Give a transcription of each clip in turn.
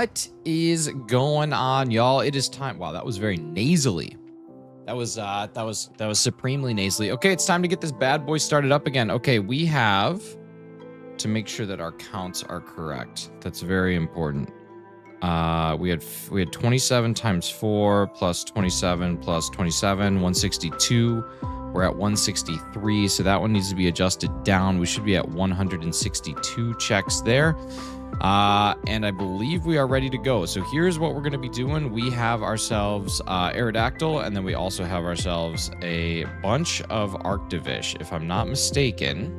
What is going on, y'all? It is time. Wow, that was very nasally. That was supremely nasally. Okay, it's time to get this bad boy started up again. Okay, we have to make sure that our counts are correct. That's very important. We had 27 times 4 plus 27 plus 27, 162. We're at 163, so that one needs to be adjusted down. We should be at 162 checks there. And I believe we are ready to go. So here's what we're going to be doing. We have ourselves Aerodactyl, and then we also have ourselves a bunch of Arctovish. If I'm not mistaken,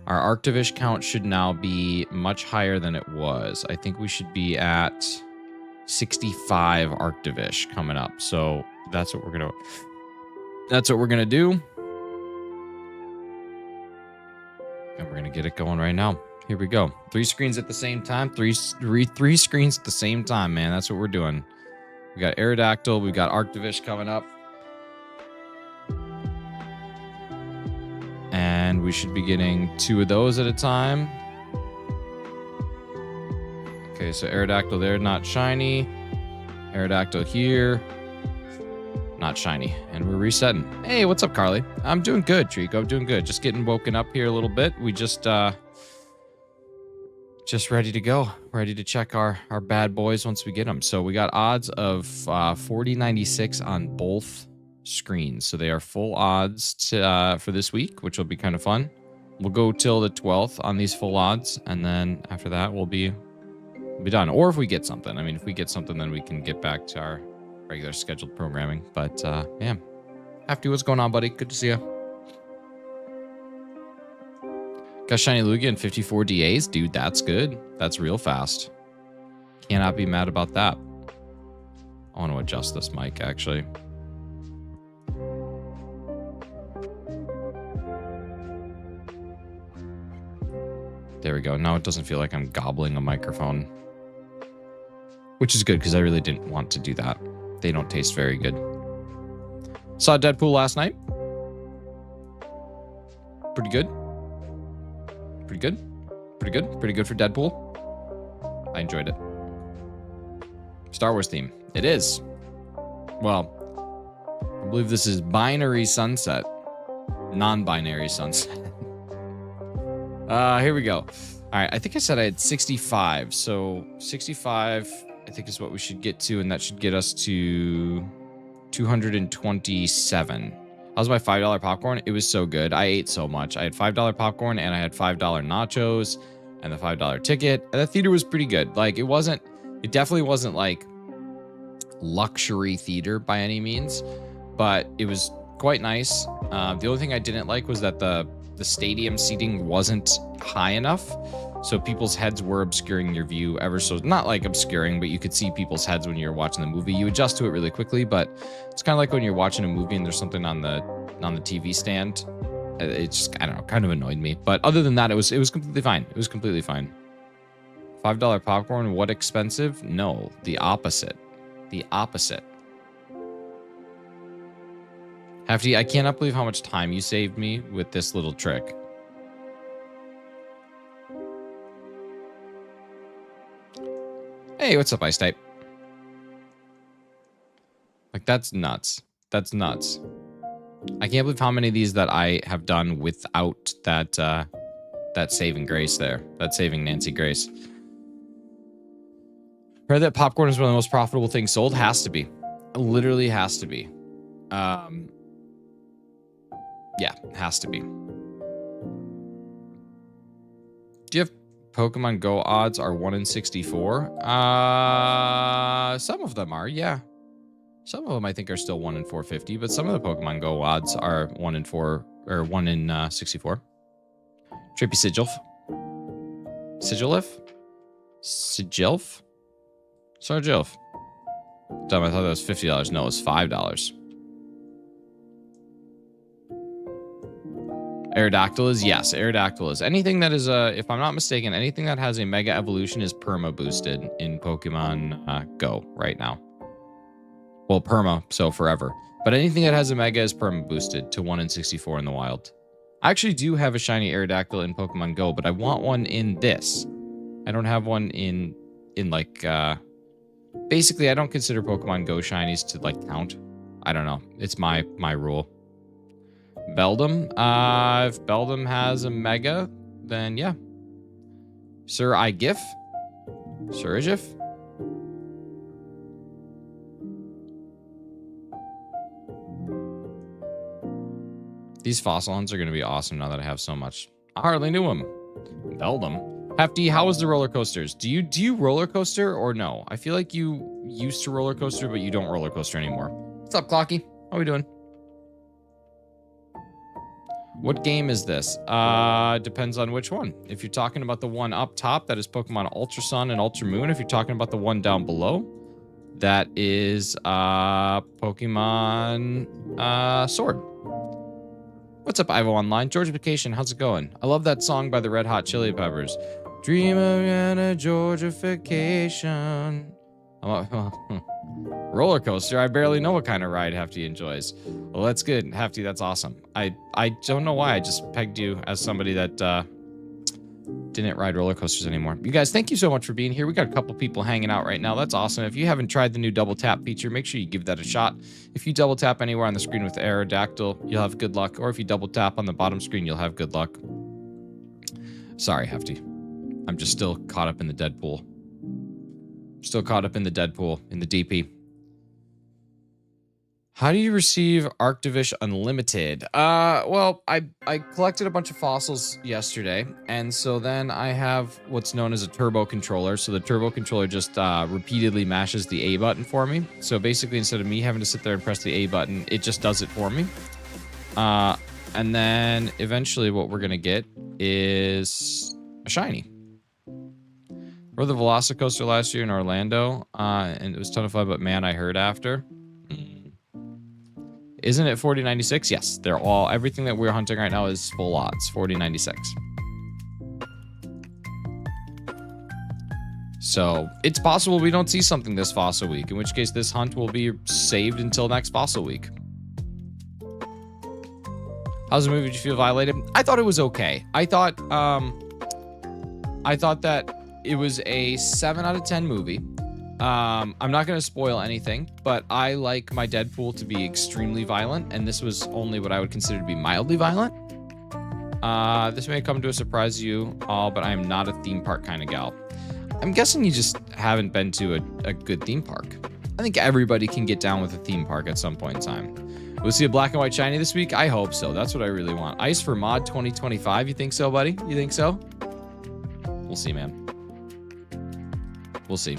our Arctovish count should now be much higher than it was. I think we should be at 65 Arctovish coming up. So that's what we're going to do. And we're going to get it going right now. Here we go. 3 screens at the same time. Three screens at the same time, man. That's what we're doing. We got Aerodactyl. We got Arctovish coming up. And we should be getting 2 of those at a time. Okay, so Aerodactyl there, not shiny. Aerodactyl here, not shiny. And we're resetting. Hey, what's up, Carly? I'm doing good, Trico. I'm doing good. Just getting woken up here a little bit. We just ready to go. Ready to check our bad boys once we get them. So we got odds of 40.96 on both screens. So they are full odds for this week, which will be kind of fun. We'll go till the 12th on these full odds, and then after that we'll be done. Or if we get something. I mean, if we get something, then we can get back to our regular scheduled programming. But yeah. Hefty, what's going on, buddy? Good to see you. Got Shiny Lugia and 54 DAs. Dude, that's good. That's real fast. Cannot be mad about that. I want to adjust this mic, actually. There we go. Now it doesn't feel like I'm gobbling a microphone. Which is good, because I really didn't want to do that. They don't taste very good. Saw Deadpool last night. Pretty good. Pretty good. Pretty good. Pretty good for Deadpool. I enjoyed it. Star Wars theme. It is. Well, I believe this is Binary Sunset. Non-binary sunset. Here we go. All right, I think I said I had 65. So 65, I think, is what we should get to, and that should get us to 227. How's my $5 popcorn? It was so good. I ate so much. I had $5 popcorn, and I had $5 nachos, and the $5 ticket. And the theater was pretty good. Like, it definitely wasn't like luxury theater by any means, but it was quite nice. The only thing I didn't like was that the stadium seating wasn't high enough. So people's heads were obscuring your view ever so, not like obscuring, but you could see people's heads when you're watching the movie. You adjust to it really quickly, but it's kind of like when you're watching a movie and there's something on the TV stand. It just, I don't know, kind of annoyed me. But other than that, it was completely fine. It was completely fine. $5 popcorn, what expensive? No, the opposite. The opposite. Hefty, I cannot believe how much time you saved me with this little trick. Hey, what's up, Ice Type? Like, that's nuts. That's nuts. I can't believe how many of these that I have done without that that saving grace there. That saving Nancy Grace. Heard that popcorn is one of the most profitable things sold? Has to be. It literally has to be. Yeah, has to be. Do you have Pokemon Go odds are 1 in 64? Some of them are, yeah. Some of them I think are still 1 in 450, but some of the Pokemon Go odds are 1 in 4 or 1 in 64. Trippy Sigilf. Sigilif? Sigilf? Sargilf. Dumb, I thought that was $50. No, it was $5. Aerodactyl is, yes, Aerodactyl is. Anything that is, if I'm not mistaken, anything that has a Mega Evolution is perma boosted in Pokemon Go right now. Well, perma, so forever. But anything that has a Mega is perma boosted to 1 in 64 in the wild. I actually do have a shiny Aerodactyl in Pokemon Go, but I want one in this. I don't have one in in like, basically I don't consider Pokemon Go shinies to like count. I don't know. It's my rule. Beldum. If Beldum has a Mega, then yeah. Sir Igif. Surigif. These fossil hunts are going to be awesome now that I have so much. I hardly knew him. Beldum. Hefty, how was the roller coasters? Do you roller coaster or no? I feel like you used to roller coaster, but you don't roller coaster anymore. What's up, Clocky? How are we doing? What game is this? Depends on which one. If you're talking about the one up top, that is Pokemon Ultra Sun and Ultra Moon. If you're talking about the one down below, that is Pokemon Sword. What's up, Ivo Online? Georgification, how's it going? I love that song by the Red Hot Chili Peppers. Dream of a Georgification. Roller coaster. I barely know what kind of ride Hefty enjoys. Well, that's good, Hefty. That's awesome. I don't know why I just pegged you as somebody that didn't ride roller coasters anymore. You guys, thank you so much for being here. We got a couple people hanging out right now. That's awesome. If you haven't tried the new double tap feature, make sure you give that a shot. If you double tap anywhere on the screen with Aerodactyl, you'll have good luck. Or if you double tap on the bottom screen, you'll have good luck. Sorry, Hefty. I'm just still caught up in the Deadpool. Still caught up in the Deadpool, in the DP. How do you receive Arctovish Unlimited? Well, I collected a bunch of fossils yesterday, and so then I have what's known as a turbo controller. So the turbo controller just repeatedly mashes the A button for me. So basically, instead of me having to sit there and press the A button, it just does it for me. And then eventually what we're going to get is a shiny. Rode the Velocicoaster last year in Orlando, and it was a ton of fun, but man, I heard after. Isn't it 4096? Yes, they're all, everything that we're hunting right now is full odds, 4096. So it's possible we don't see something this fossil week, in which case this hunt will be saved until next fossil week. How's the movie? Did you feel violated? I thought it was okay. I thought that it was a 7 out of 10 movie. I'm not going to spoil anything, but I like my Deadpool to be extremely violent, and this was only what I would consider to be mildly violent. This may come to a surprise to you all, but I am not a theme park kind of gal. I'm guessing you just haven't been to a good theme park. I think everybody can get down with a theme park at some point in time. We'll see a black and white shiny this week? I hope so. That's what I really want. Ice for Mod 2025. You think so, buddy? You think so? We'll see, man. We'll see.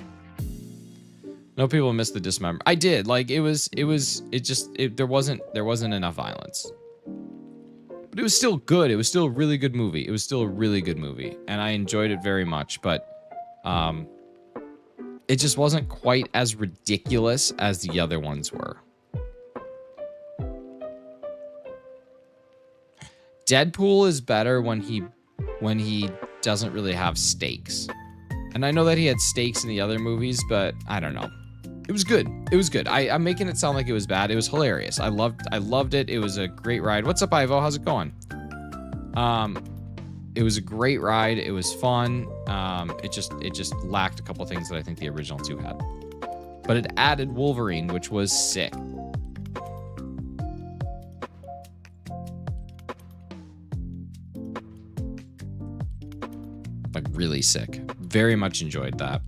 No people missed the dismember. I did. Like there wasn't enough violence. But it was still good. It was still a really good movie. It was still a really good movie, and I enjoyed it very much, but it just wasn't quite as ridiculous as the other ones were. Deadpool is better when he doesn't really have stakes. And I know that he had stakes in the other movies, but I don't know. It was good. It was good. I'm making it sound like it was bad. It was hilarious. I loved it. It was a great ride. What's up, Ivo? How's it going? It was a great ride. It was fun. It just lacked a couple things that I think the original two had. But it added Wolverine, which was sick. Like really sick. Very much enjoyed that.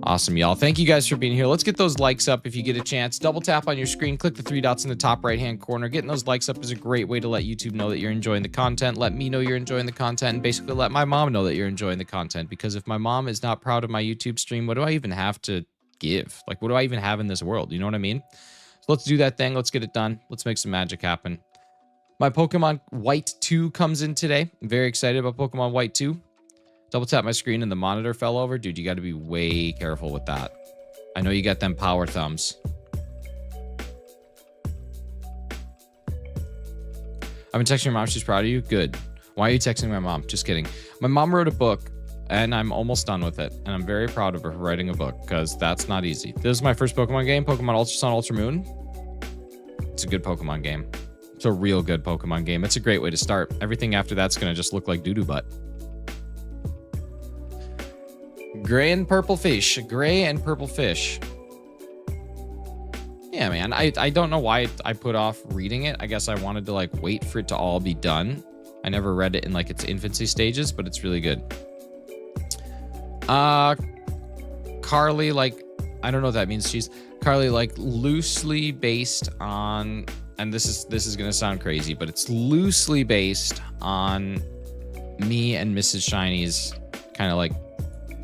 Awesome, y'all. Thank you guys for being here. Let's get those likes up if you get a chance. Double tap on your screen. Click the 3 dots in the top right-hand corner. Getting those likes up is a great way to let YouTube know that you're enjoying the content. Let me know you're enjoying the content, and basically let my mom know that you're enjoying the content. Because if my mom is not proud of my YouTube stream, what do I even have to give? Like, what do I even have in this world? You know what I mean? So let's do that thing. Let's get it done. Let's make some magic happen. My Pokemon White 2 comes in today. I'm very excited about Pokemon White 2. Double tap my screen and the monitor fell over. Dude, you got to be way careful with that. I know you got them power thumbs. I've been texting your mom. She's proud of you. Good. Why are you texting my mom? Just kidding. My mom wrote a book, and I'm almost done with it. And I'm very proud of her for writing a book, because that's not easy. This is my first Pokemon game, Pokemon Ultra Sun, Ultra Moon. It's a good Pokemon game. It's a real good Pokemon game. It's a great way to start. Everything after that's going to just look like doo-doo butt. Gray and purple fish. Gray and purple fish. Yeah, man. I don't know why I put off reading it. I guess I wanted to like wait for it to all be done. I never read it in like its infancy stages, but it's really good. Carly, like, I don't know what that means. She's Carly, like, loosely based on, and this is gonna sound crazy, but it's loosely based on me and Mrs. Shiny's kind of like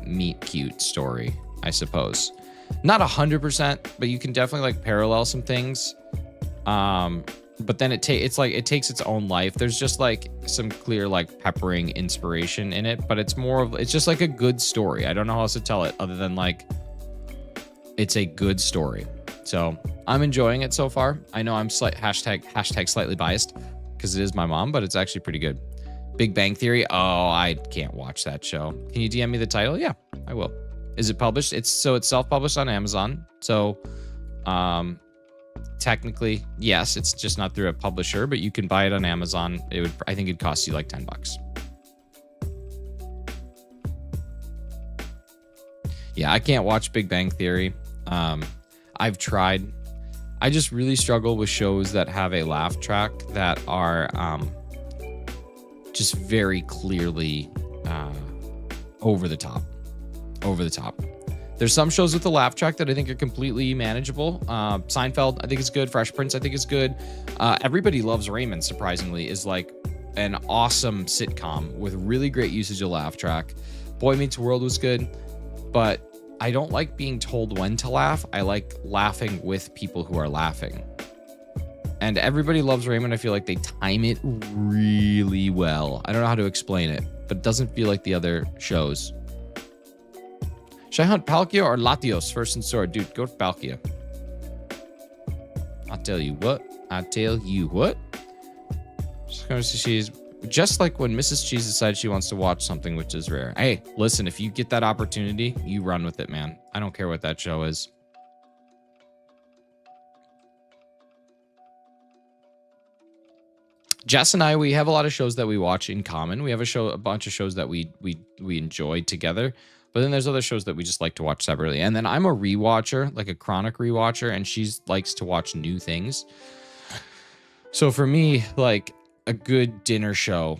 meet cute story, I suppose. Not 100%, but you can definitely like parallel some things. But then it takes its own life. There's just like some clear like peppering inspiration in it, but it's just like a good story. I don't know how else to tell it other than like it's a good story. So I'm enjoying it so far. I know I'm hashtag slightly biased because it is my mom, but it's actually pretty good. Big Bang Theory. Oh, I can't watch that show. Can you DM me the title? Yeah, I will. Is it published? It's self-published on Amazon. So technically, yes, it's just not through a publisher, but you can buy it on Amazon. I think it'd cost you like $10. Yeah, I can't watch Big Bang Theory. I've tried. I just really struggle with shows that have a laugh track that are just very clearly over the top. There's some shows with the laugh track that I think are completely manageable. Seinfeld, I think is good. Fresh Prince, I think is good. Everybody Loves Raymond, surprisingly, is like an awesome sitcom with really great usage of laugh track. Boy Meets World was good, but I don't like being told when to laugh. I like laughing with people who are laughing. And Everybody Loves Raymond, I feel like they time it really well. I don't know how to explain it, but it doesn't feel like the other shows. Should I hunt Palkia or Latios first in sword? Dude, go to Palkia. I'll tell you what. She's just like when Mrs. Cheese decides she wants to watch something, which is rare. Hey, listen, if you get that opportunity, you run with it, man. I don't care what that show is. Jess and I, we have a lot of shows that we watch in common. We have a bunch of shows that we enjoy together. But then there's other shows that we just like to watch separately. And then I'm a rewatcher, like a chronic rewatcher, and she likes to watch new things. So for me, like a good dinner show,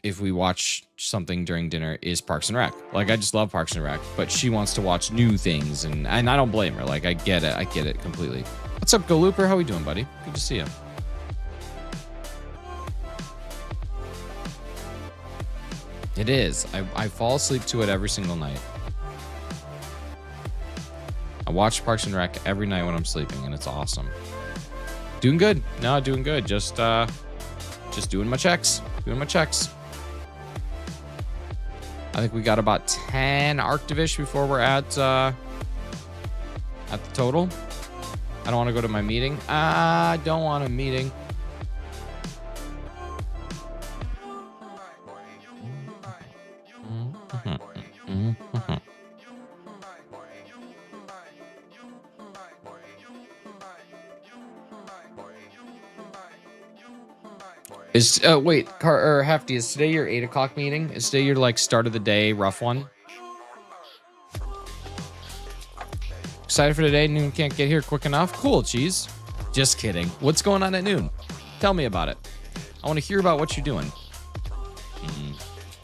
if we watch something during dinner, is Parks and Rec. Like I just love Parks and Rec, but she wants to watch new things, and I don't blame her. Like I get it completely. What's up, Go Looper? How we doing, buddy? Good to see you. It is. I fall asleep to it every single night. I watch Parks and Rec every night when I'm sleeping, and it's awesome. Doing good. No, doing good. Just doing my checks. I think we got about 10 Arctovish before we're at the total. I don't want to go to my meeting. I don't want a meeting. Wait, Hefty, is today your 8 o'clock meeting? Is today your like start of the day rough one? Excited for today? Noon can't get here quick enough? Cool, Cheese. Just kidding. What's going on at noon? Tell me about it. I want to hear about what you're doing.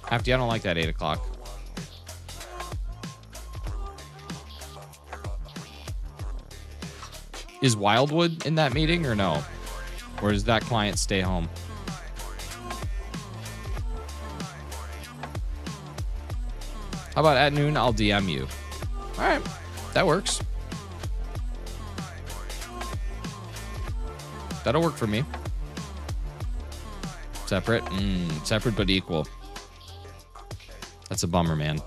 Hefty, I don't like that 8 o'clock. Is Wildwood in that meeting or no? Or does that client stay home? How about at noon, I'll DM you. All right, that works. That'll work for me. Separate? Separate but equal. That's a bummer, man.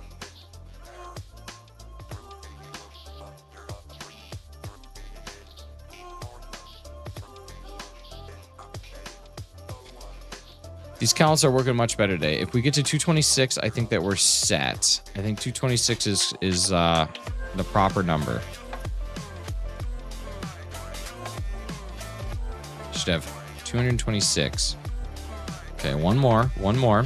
These counts are working much better today. If we get to 226, I think that we're set. I think 226 is the proper number. Should have 226. Okay, one more. One more.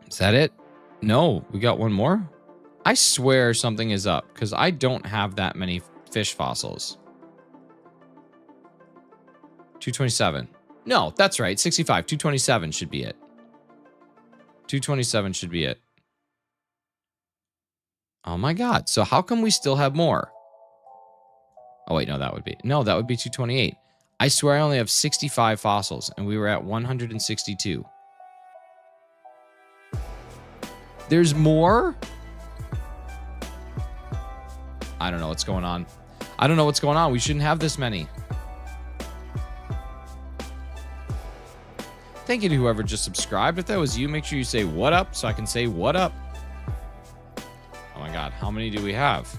Is that it? No, we got one more. I swear something is up because I don't have that many fish fossils. 227. No, that's right. 65. 227 should be it. 227 should be it. Oh my God. So how come we still have more? Oh wait, no, that would be 228. I swear I only have 65 fossils and we were at 162. There's more? I don't know what's going on. I don't know what's going on. We shouldn't have this many. Thank you to whoever just subscribed. If that was you, make sure you say what up so I can say what up. Oh my God, how many do we have?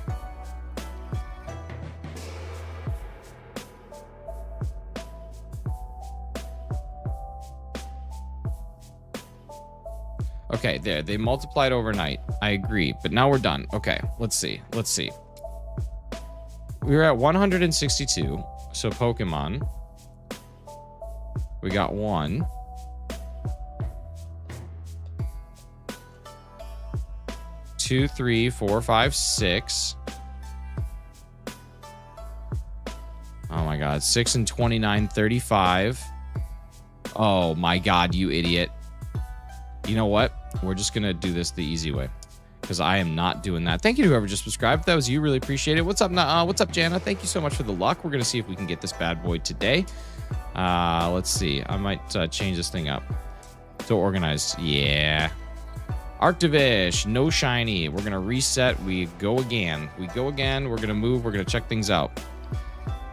Okay, there. They multiplied overnight. I agree, but now we're done. Okay, let's see. Let's see. We were at 162. So Pokemon. We got one. 2, 3, 4, 5, 6. Oh my God. 6 and 29, 35. Oh my God, you idiot. You know what? We're just going to do this the easy way because I am not doing that. Thank you to whoever just subscribed. If that was you, really appreciate it. What's up, what's up, Jana? Thank you so much for the luck. We're going to see if we can get this bad boy today. Let's see. I might change this thing up. So organized. Yeah. Arctovish, no shiny. We're going to reset. We go again. We go again. We're going to move. We're going to check things out.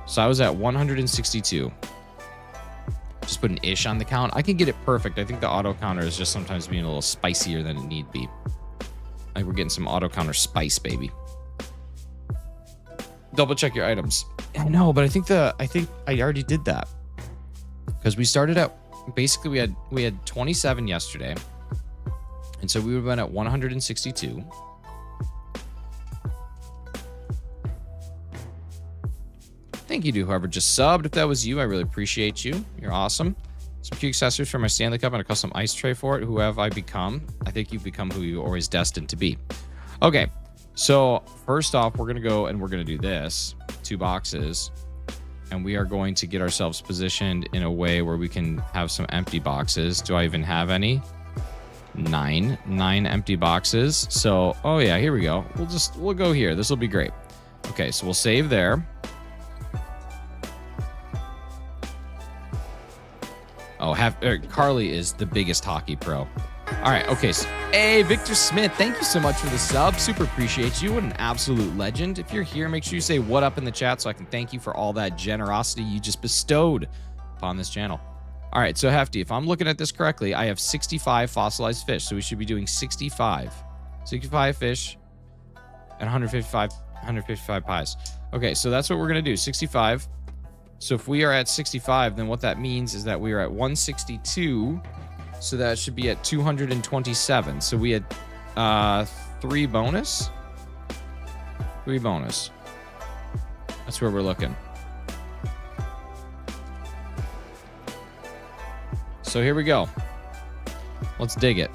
So I was at 162. Just put an ish on the count. I can get it perfect. I think the auto counter is just sometimes being a little spicier than it need be. Like we're getting some auto counter spice, baby. Double check your items. I know, but I think I already did that. Because we started at basically we had 27 yesterday. And so we would have been at 162. Thank you to whoever just subbed. If that was you, I really appreciate you. You're awesome. Some cute accessories for my Stanley Cup and a custom ice tray for it. Who have I become? I think you've become who you were always destined to be. Okay, so first off, we're going to go and we're going to do this. 2 boxes. And we are going to get ourselves positioned in a way where we can have some empty boxes. Do I even have any? 9 empty boxes. So, oh yeah, here we go. We'll go here. This will be great. Okay, so we'll save there. Oh, Carly is the biggest hockey pro. All right, okay. So, hey, Victor Smith, thank you so much for the sub. Super appreciate you. What an absolute legend. If you're here, make sure you say what up in the chat so I can thank you for all that generosity you just bestowed upon this channel. All right, so Hefty, if I'm looking at this correctly, I have 65 fossilized fish, so we should be doing 65 fish and 155 pies. Okay, so that's what we're going to do, 65. So if we are at 65, then what that means is that we are at 162, so that should be at 227. So we had 3 bonus. 3 bonus. That's where we're looking. So here we go. Let's dig it.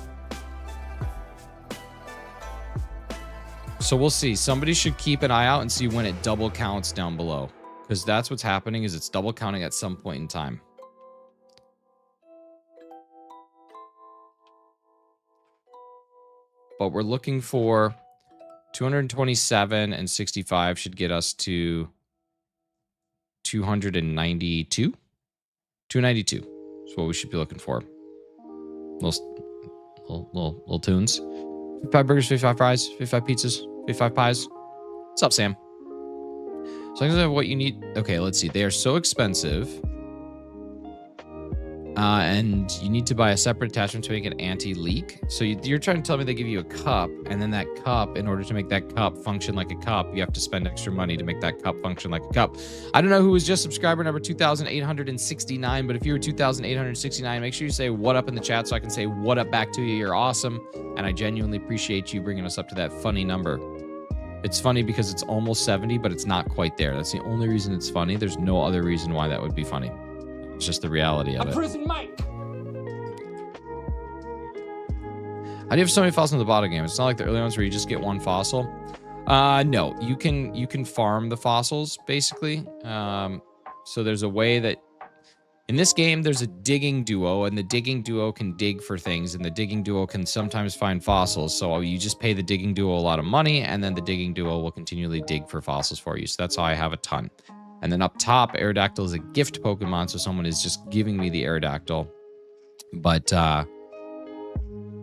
So we'll see. Somebody should keep an eye out and see when it double counts down below. Because that's what's happening, is it's double counting at some point in time. But we're looking for 227 and 65 should get us to 292. 292 is what we should be looking for. Little tunes. 55 burgers, 55 fries, 55 pizzas, 55 pies. What's up, Sam? As long as I have what you need. Okay, let's see. They are so expensive. And you need to buy a separate attachment to make it anti-leak. So you're trying to tell me they give you a cup, and then that cup, in order to make that cup function like a cup, you have to spend extra money to make that cup function like a cup. I don't know who was just subscriber number 2,869, but if you were 2,869, make sure you say what up in the chat so I can say what up back to you. You're awesome, and I genuinely appreciate you bringing us up to that funny number. It's funny because it's almost 70, but it's not quite there. That's the only reason it's funny. There's no other reason why that would be funny. It's just the reality of it. Prison Mike. How do you have so many fossils in the bottom game? It's not like the early ones where you just get one fossil. No, you can farm the fossils basically. So there's a way that in this game there's a digging duo, and the digging duo can dig for things, and the digging duo can sometimes find fossils. So you just pay the digging duo a lot of money, and then the digging duo will continually dig for fossils for you. So that's how I have a ton. And then up top, Aerodactyl is a gift Pokemon, so someone is just giving me the Aerodactyl. But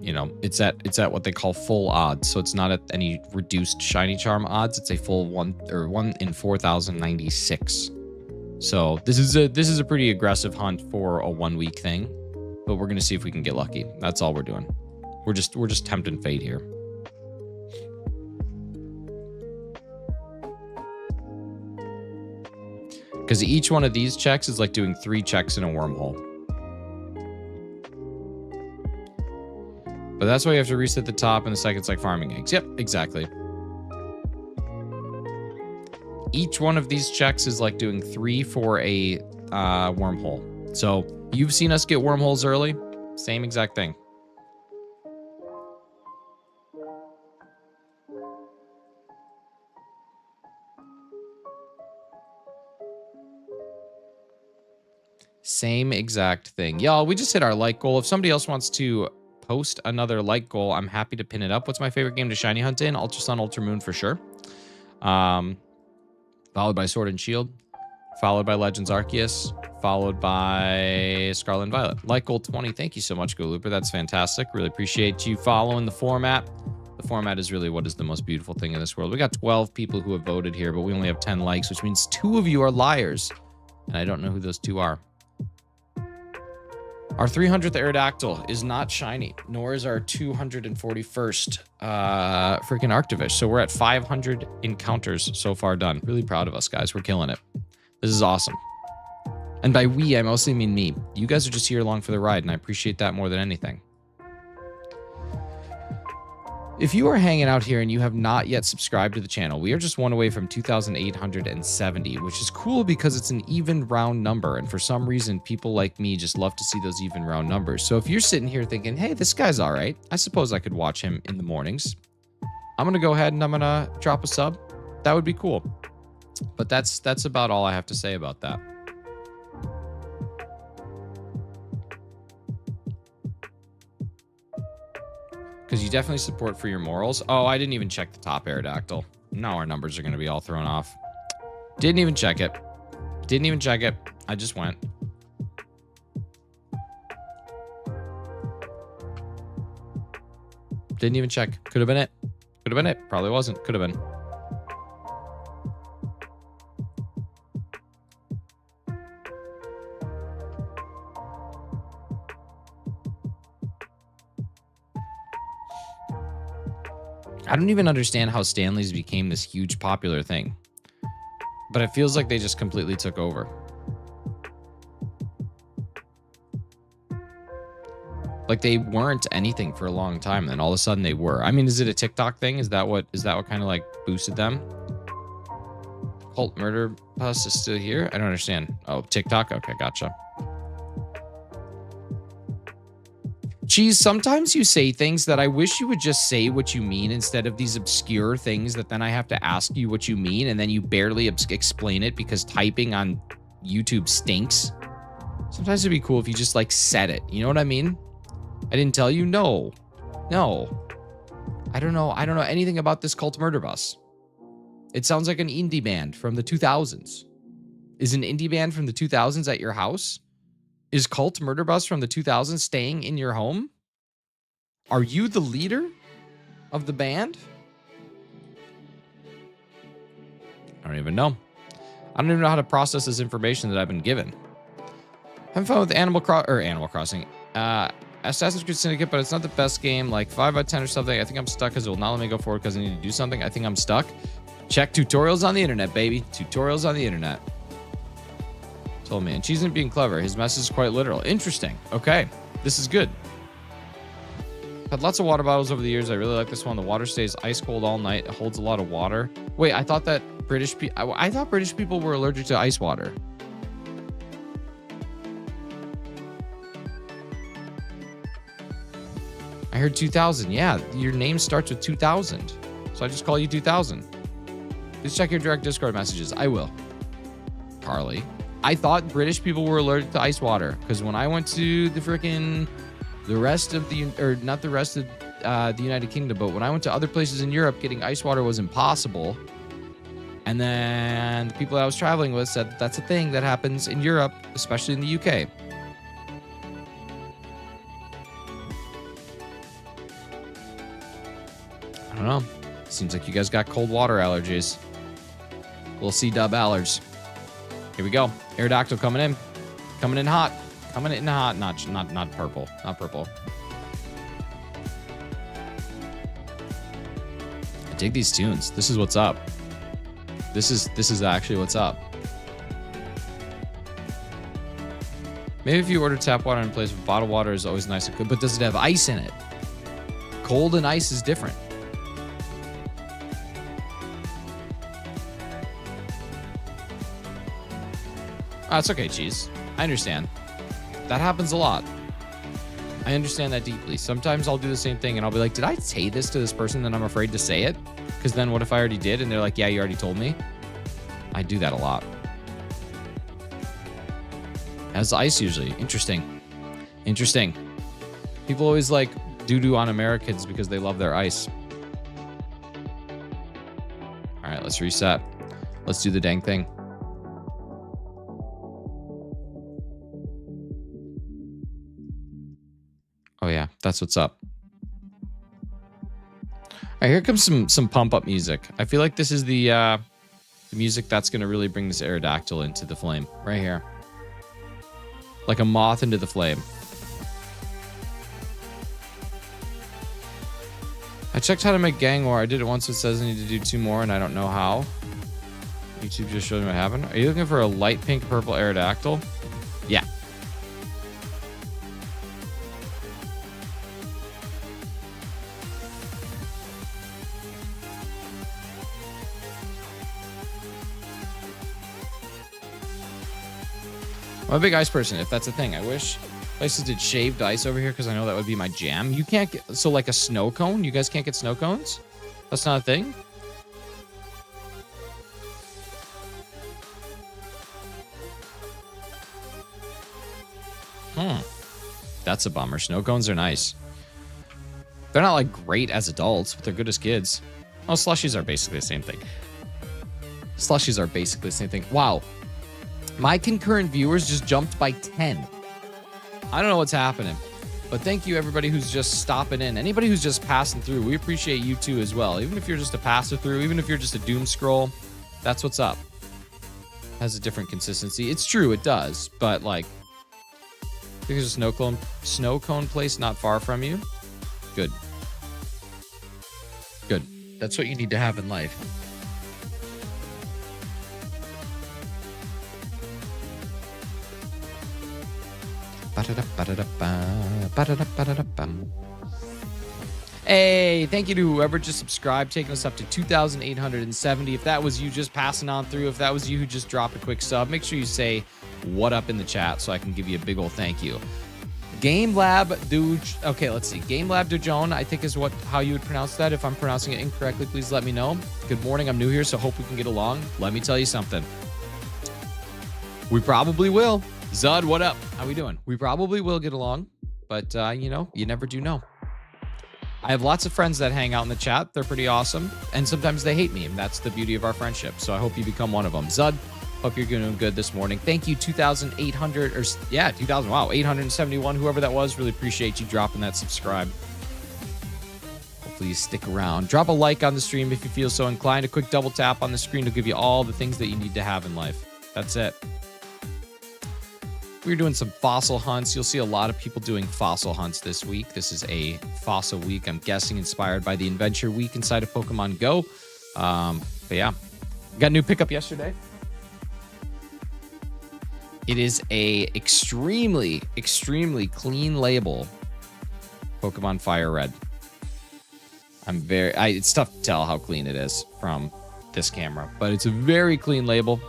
you know, it's at what they call full odds, so it's not at any reduced shiny charm odds. It's a full 1 in 4,096. So this is a pretty aggressive hunt for a 1 week thing, but we're gonna see if we can get lucky. That's all we're doing. We're just tempting fate here. Because each one of these checks is like doing 3 checks in a wormhole. But that's why you have to reset the top, and the second's like farming eggs. Yep, exactly. Each one of these checks is like doing 3 for a wormhole. So you've seen us get wormholes early. Same exact thing. Same exact thing. Y'all, we just hit our like goal. If somebody else wants to post another like goal, I'm happy to pin it up. What's my favorite game to shiny hunt in? Ultra Sun, Ultra Moon for sure. Followed by Sword and Shield. Followed by Legends Arceus. Followed by Scarlet and Violet. Like goal 20. Thank you so much, Go Looper. That's fantastic. Really appreciate you following the format. The format is really what is the most beautiful thing in this world. We got 12 people who have voted here, but we only have 10 likes, which means 2 of you are liars. And I don't know who those 2 are. Our 300th Aerodactyl is not shiny, nor is our 241st freaking Arctovish. So we're at 500 encounters so far done. Really proud of us, guys. We're killing it. This is awesome. And by we, I mostly mean me. You guys are just here along for the ride, and I appreciate that more than anything. If you are hanging out here and you have not yet subscribed to the channel, we are just 1 away from 2,870, which is cool because it's an even round number. And for some reason, people like me just love to see those even round numbers. So if you're sitting here thinking, hey, this guy's all right, I suppose I could watch him in the mornings, I'm going to go ahead and I'm going to drop a sub. That would be cool. But that's about all I have to say about that. Because you definitely support for your morals. Oh, I didn't even check the top Aerodactyl. Now our numbers are going to be all thrown off. Didn't even check it. Didn't even check it. I just went. Didn't even check. Could have been it. Could have been it. Probably wasn't. Could have been. I don't even understand how Stanley's became this huge popular thing. But it feels like they just completely took over. Like they weren't anything for a long time, then all of a sudden they were. I mean, is it a TikTok thing? Is that what kind of like boosted them? Cult Murder Bus is still here? I don't understand. Oh, TikTok? Okay, gotcha. Cheese, sometimes you say things that I wish you would just say what you mean instead of these obscure things that then I have to ask you what you mean and then you barely explain it because typing on YouTube stinks. Sometimes it'd be cool if you just like said it. You know what I mean? I didn't tell you? No. I don't know anything about this Cult Murder Bus. It sounds like an indie band from the 2000s. Is an indie band from the 2000s at your house? Is Cult Murder Bus from the 2000s staying in your home? Are you the leader of the band? I don't even know. I don't even know how to process this information that I've been given. Having fun with Animal Crossing. Assassin's Creed Syndicate, but it's not the best game. Like 5 out of 10 or something. I think I'm stuck because it will not let me go forward because I need to do something. I think I'm stuck. Check tutorials on the internet, baby. Tutorials on the internet. Told me. And Cheese isn't being clever. His message is quite literal. Interesting. Okay. This is good. Had lots of water bottles over the years. I really like this one. The water stays ice cold all night. It holds a lot of water. Wait, I thought that I thought British people were allergic to ice water. I heard 2000. Yeah, your name starts with 2000. So I just call you 2000. Please check your direct Discord messages. I will. Carly. I thought British people were allergic to ice water because when I went to the rest of the, or not the rest of the United Kingdom, but when I went to other places in Europe, getting ice water was impossible. And then the people that I was traveling with said that's a thing that happens in Europe, especially in the UK. I don't know. Seems like you guys got cold water allergies. Little C-dub allergies. Here we go. Aerodactyl coming in. Coming in hot. Coming in hot. Not purple. Not purple. I dig these tunes. This is what's up. This is actually what's up. Maybe if you order tap water in place of bottled water is always nice and good, but does it have ice in it? Cold and ice is different. Oh, it's okay, Cheese. I understand. That happens a lot. I understand that deeply. Sometimes I'll do the same thing and I'll be like, did I say this to this person that I'm afraid to say it? Because then what if I already did? And they're like, yeah, you already told me. I do that a lot. Has ice usually. Interesting. Interesting. People always like doo-doo on Americans because they love their ice. All right, let's reset. Let's do the dang thing. Oh yeah, that's what's up. All right, here comes some pump up music. I feel like this is the music that's gonna really bring this Aerodactyl into the flame. Right here. Like a moth into the flame. I checked how to make gang war. I did it once. It says I need to do 2 more and I don't know how. YouTube just showed me what happened. Are you looking for a light pink purple Aerodactyl? Yeah. I'm a big ice person, if that's a thing. I wish places did shaved ice over here because I know that would be my jam. You can't get... So like a snow cone? You guys can't get snow cones? That's not a thing? That's a bummer. Snow cones are nice. They're not like great as adults, but they're good as kids. Oh, slushies are basically the same thing. Slushies are basically the same thing. Wow. My concurrent viewers just jumped by 10. I don't know what's happening, but thank you everybody who's just stopping in. Anybody who's just passing through, we appreciate you too as well. Even if you're just a passer through, even if you're just a doom scroll, that's what's up. Has a different consistency. It's true, it does, but like, I think there's a snow cone place not far from you. Good. Good. That's what you need to have in life. Hey, thank you to whoever just subscribed, taking us up to 2,870. If that was you just passing on through, if that was you who just dropped a quick sub, make sure you say what up in the chat so I can give you a big old thank you. Game Lab Duj. Okay, let's see. Game Lab Dujon, I think is how you would pronounce that. If I'm pronouncing it incorrectly, please let me know. Good morning. I'm new here, so hope we can get along. Let me tell you something. We probably will. Zud, what up? How we doing? We probably will get along, but you know, you never do know. I have lots of friends that hang out in the chat. They're pretty awesome, and sometimes they hate me, and that's the beauty of our friendship. So I hope you become one of them. Zud, hope you're doing good this morning. Thank you, 2,800, or yeah, 2,000, wow, 871, whoever that was. Really appreciate you dropping that subscribe. Hopefully you stick around. Drop a like on the stream if you feel so inclined. A quick double tap on the screen will give you all the things that you need to have in life. That's it. we're doing some fossil hunts. You'll see a lot of people doing fossil hunts this week. This is a fossil week, I'm guessing inspired by the Adventure Week inside of Pokemon Go. But yeah, got a new pickup yesterday. It is a extremely, extremely clean label Pokemon Fire Red. It's tough to tell how clean it is from this camera, but it's a very clean label.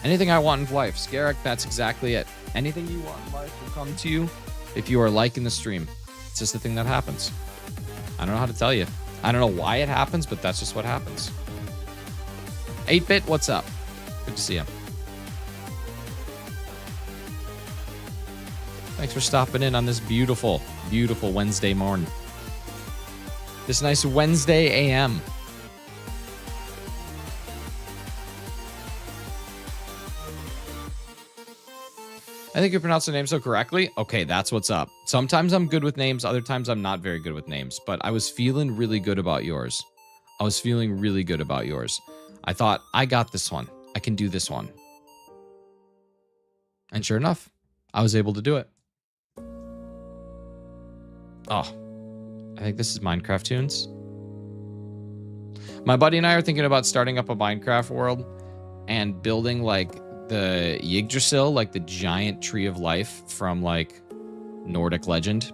Anything I want in life, Scarrick, that's exactly it. Anything you want in life will come to you if you are liking the stream. It's just the thing that happens. I don't know how to tell you. I don't know why it happens, but that's just what happens. 8-Bit, what's up? Good to see you. Thanks for stopping in on this beautiful, beautiful Wednesday morning. This nice Wednesday AM. I think you pronounced the name so correctly. Okay, that's what's up. Sometimes I'm good with names. Other times I'm not very good with names. But I was feeling really good about yours. I was feeling really good about yours. I thought, I got this one. I can do this one. And sure enough, I was able to do it. Oh, I think this is Minecraft Tunes. My buddy and I are thinking about starting up a Minecraft world and building like the Yggdrasil, like the giant tree of life from like Nordic legend.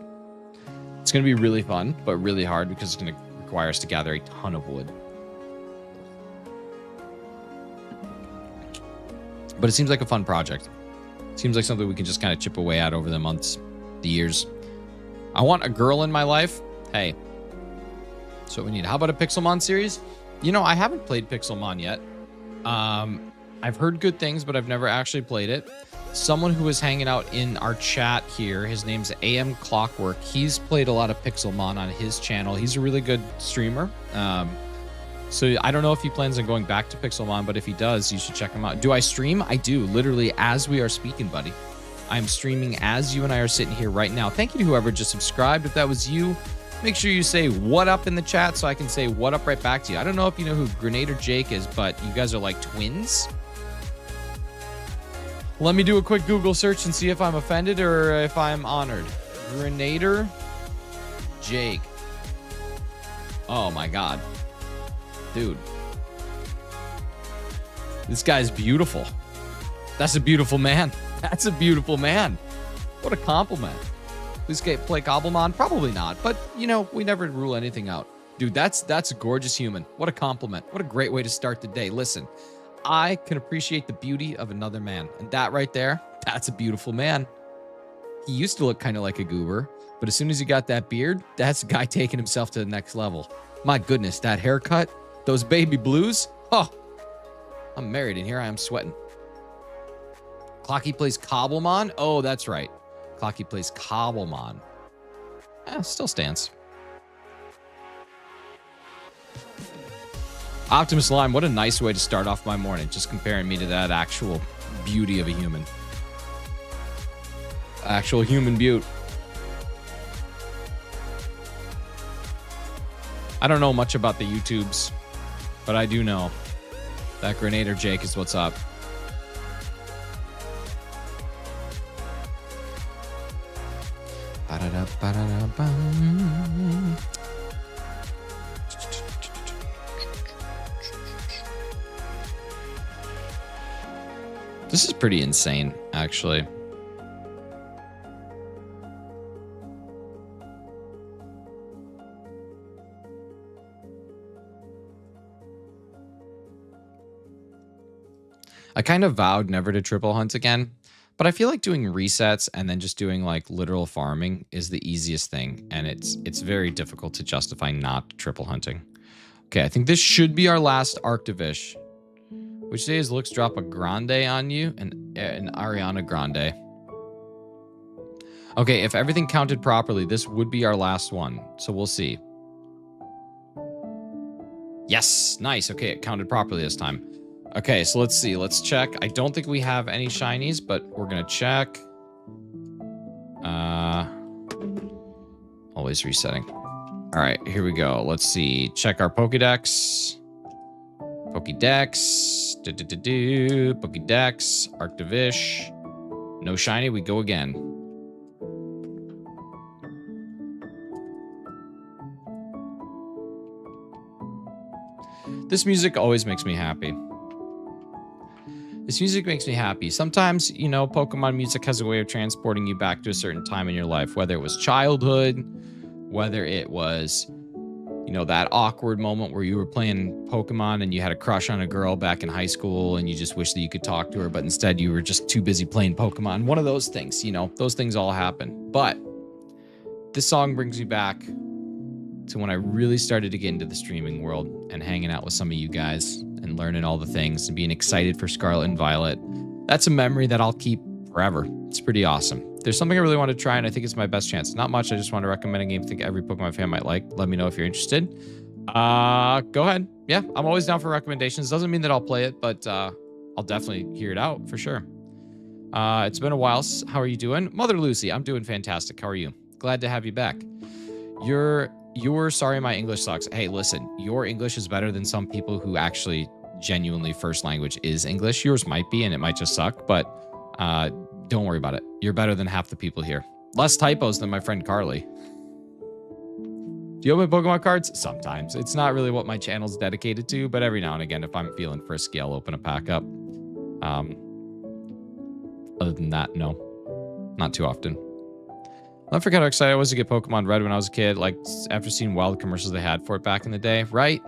It's going to be really fun, but really hard because it's going to require us to gather a ton of wood. But it seems like a fun project. It seems like something we can just kind of chip away at over the months, the years. I want a girl in my life. Hey, that's what we need. How about a Pixelmon series? You know, I haven't played Pixelmon yet. I've heard good things, but I've never actually played it. Someone who was hanging out in our chat here, his name's AM Clockwork. He's played a lot of Pixelmon on his channel. He's a really good streamer. So I don't know if he plans on going back to Pixelmon, but if he does, you should check him out. Do I stream? I do, literally as we are speaking, buddy. I'm streaming as you and I are sitting here right now. Thank you to whoever just subscribed. If that was you, make sure you say what up in the chat so I can say what up right back to you. I don't know if you know who Grenader Jake is, but you guys are like twins. Let me do a quick Google search and see if I'm offended or if I'm honored. Grenader Jake. Oh my God. Dude. This guy's beautiful. That's a beautiful man. That's a beautiful man. What a compliment. Please play Cobblemon? Probably not, but you know, we never rule anything out. Dude, that's a gorgeous human. What a compliment. What a great way to start the day. Listen, I can appreciate the beauty of another man. And that right there, that's a beautiful man. He used to look kind of like a goober, but as soon as he got that beard, that's a guy taking himself to the next level. My goodness, that haircut, those baby blues. Oh, I'm married and here I am sweating. Clocky plays Cobblemon? Oh, that's right. Clocky plays Cobblemon. Still stands. Optimus Lime, what a nice way to start off my morning. Just comparing me to that actual beauty of a human. Actual human beaut. I don't know much about the YouTubes, but I do know that Grenader Jake is what's up. This is pretty insane, actually. I kind of vowed never to triple hunt again, but I feel like doing resets and then just doing like literal farming is the easiest thing, and it's very difficult to justify not triple hunting. Okay, I think this should be our last Arctovish. Which days looks drop a Grande on you and an Ariana Grande. Okay, if everything counted properly, this would be our last one. So we'll see. Yes, nice. Okay, it counted properly this time. Okay, so let's see. Let's check. I don't think we have any shinies, but we're going to check. Always resetting. All right, here we go. Let's see. Check our Pokédex. Pokédex. Pokédex. Arctovish. No shiny, we go again. This music always makes me happy. This music makes me happy. Sometimes, you know, Pokemon music has a way of transporting you back to a certain time in your life, whether it was childhood, whether it was, you know, that awkward moment where you were playing Pokemon and you had a crush on a girl back in high school and you just wish that you could talk to her, but instead you were just too busy playing Pokemon. One of those things, you know, those things all happen. But this song brings me back to when I really started to get into the streaming world and hanging out with some of you guys and learning all the things and being excited for Scarlet and Violet. That's a memory that I'll keep forever. It's pretty awesome. There's something I really want to try, and I think it's my best chance. Not much. I just want to recommend a game I think every Pokemon fan might like. Let me know if you're interested. Go ahead. Yeah, I'm always down for recommendations. Doesn't mean that I'll play it, but I'll definitely hear it out for sure. It's been a while. How are you doing? Mother Lucy, I'm doing fantastic. How are you? Glad to have you back. You're sorry my English sucks. Hey, listen, your English is better than some people who actually genuinely first language is English. Yours might be, and it might just suck, but don't worry about it. You're better than half the people here. Less typos than my friend Carly. Do you open Pokemon cards? Sometimes. It's not really what my channel's dedicated to, but every now and again, if I'm feeling frisky, I'll open a pack up. Other than that, no. Not too often. I forget how excited I was to get Pokemon Red when I was a kid, like after seeing wild commercials they had for it back in the day, right?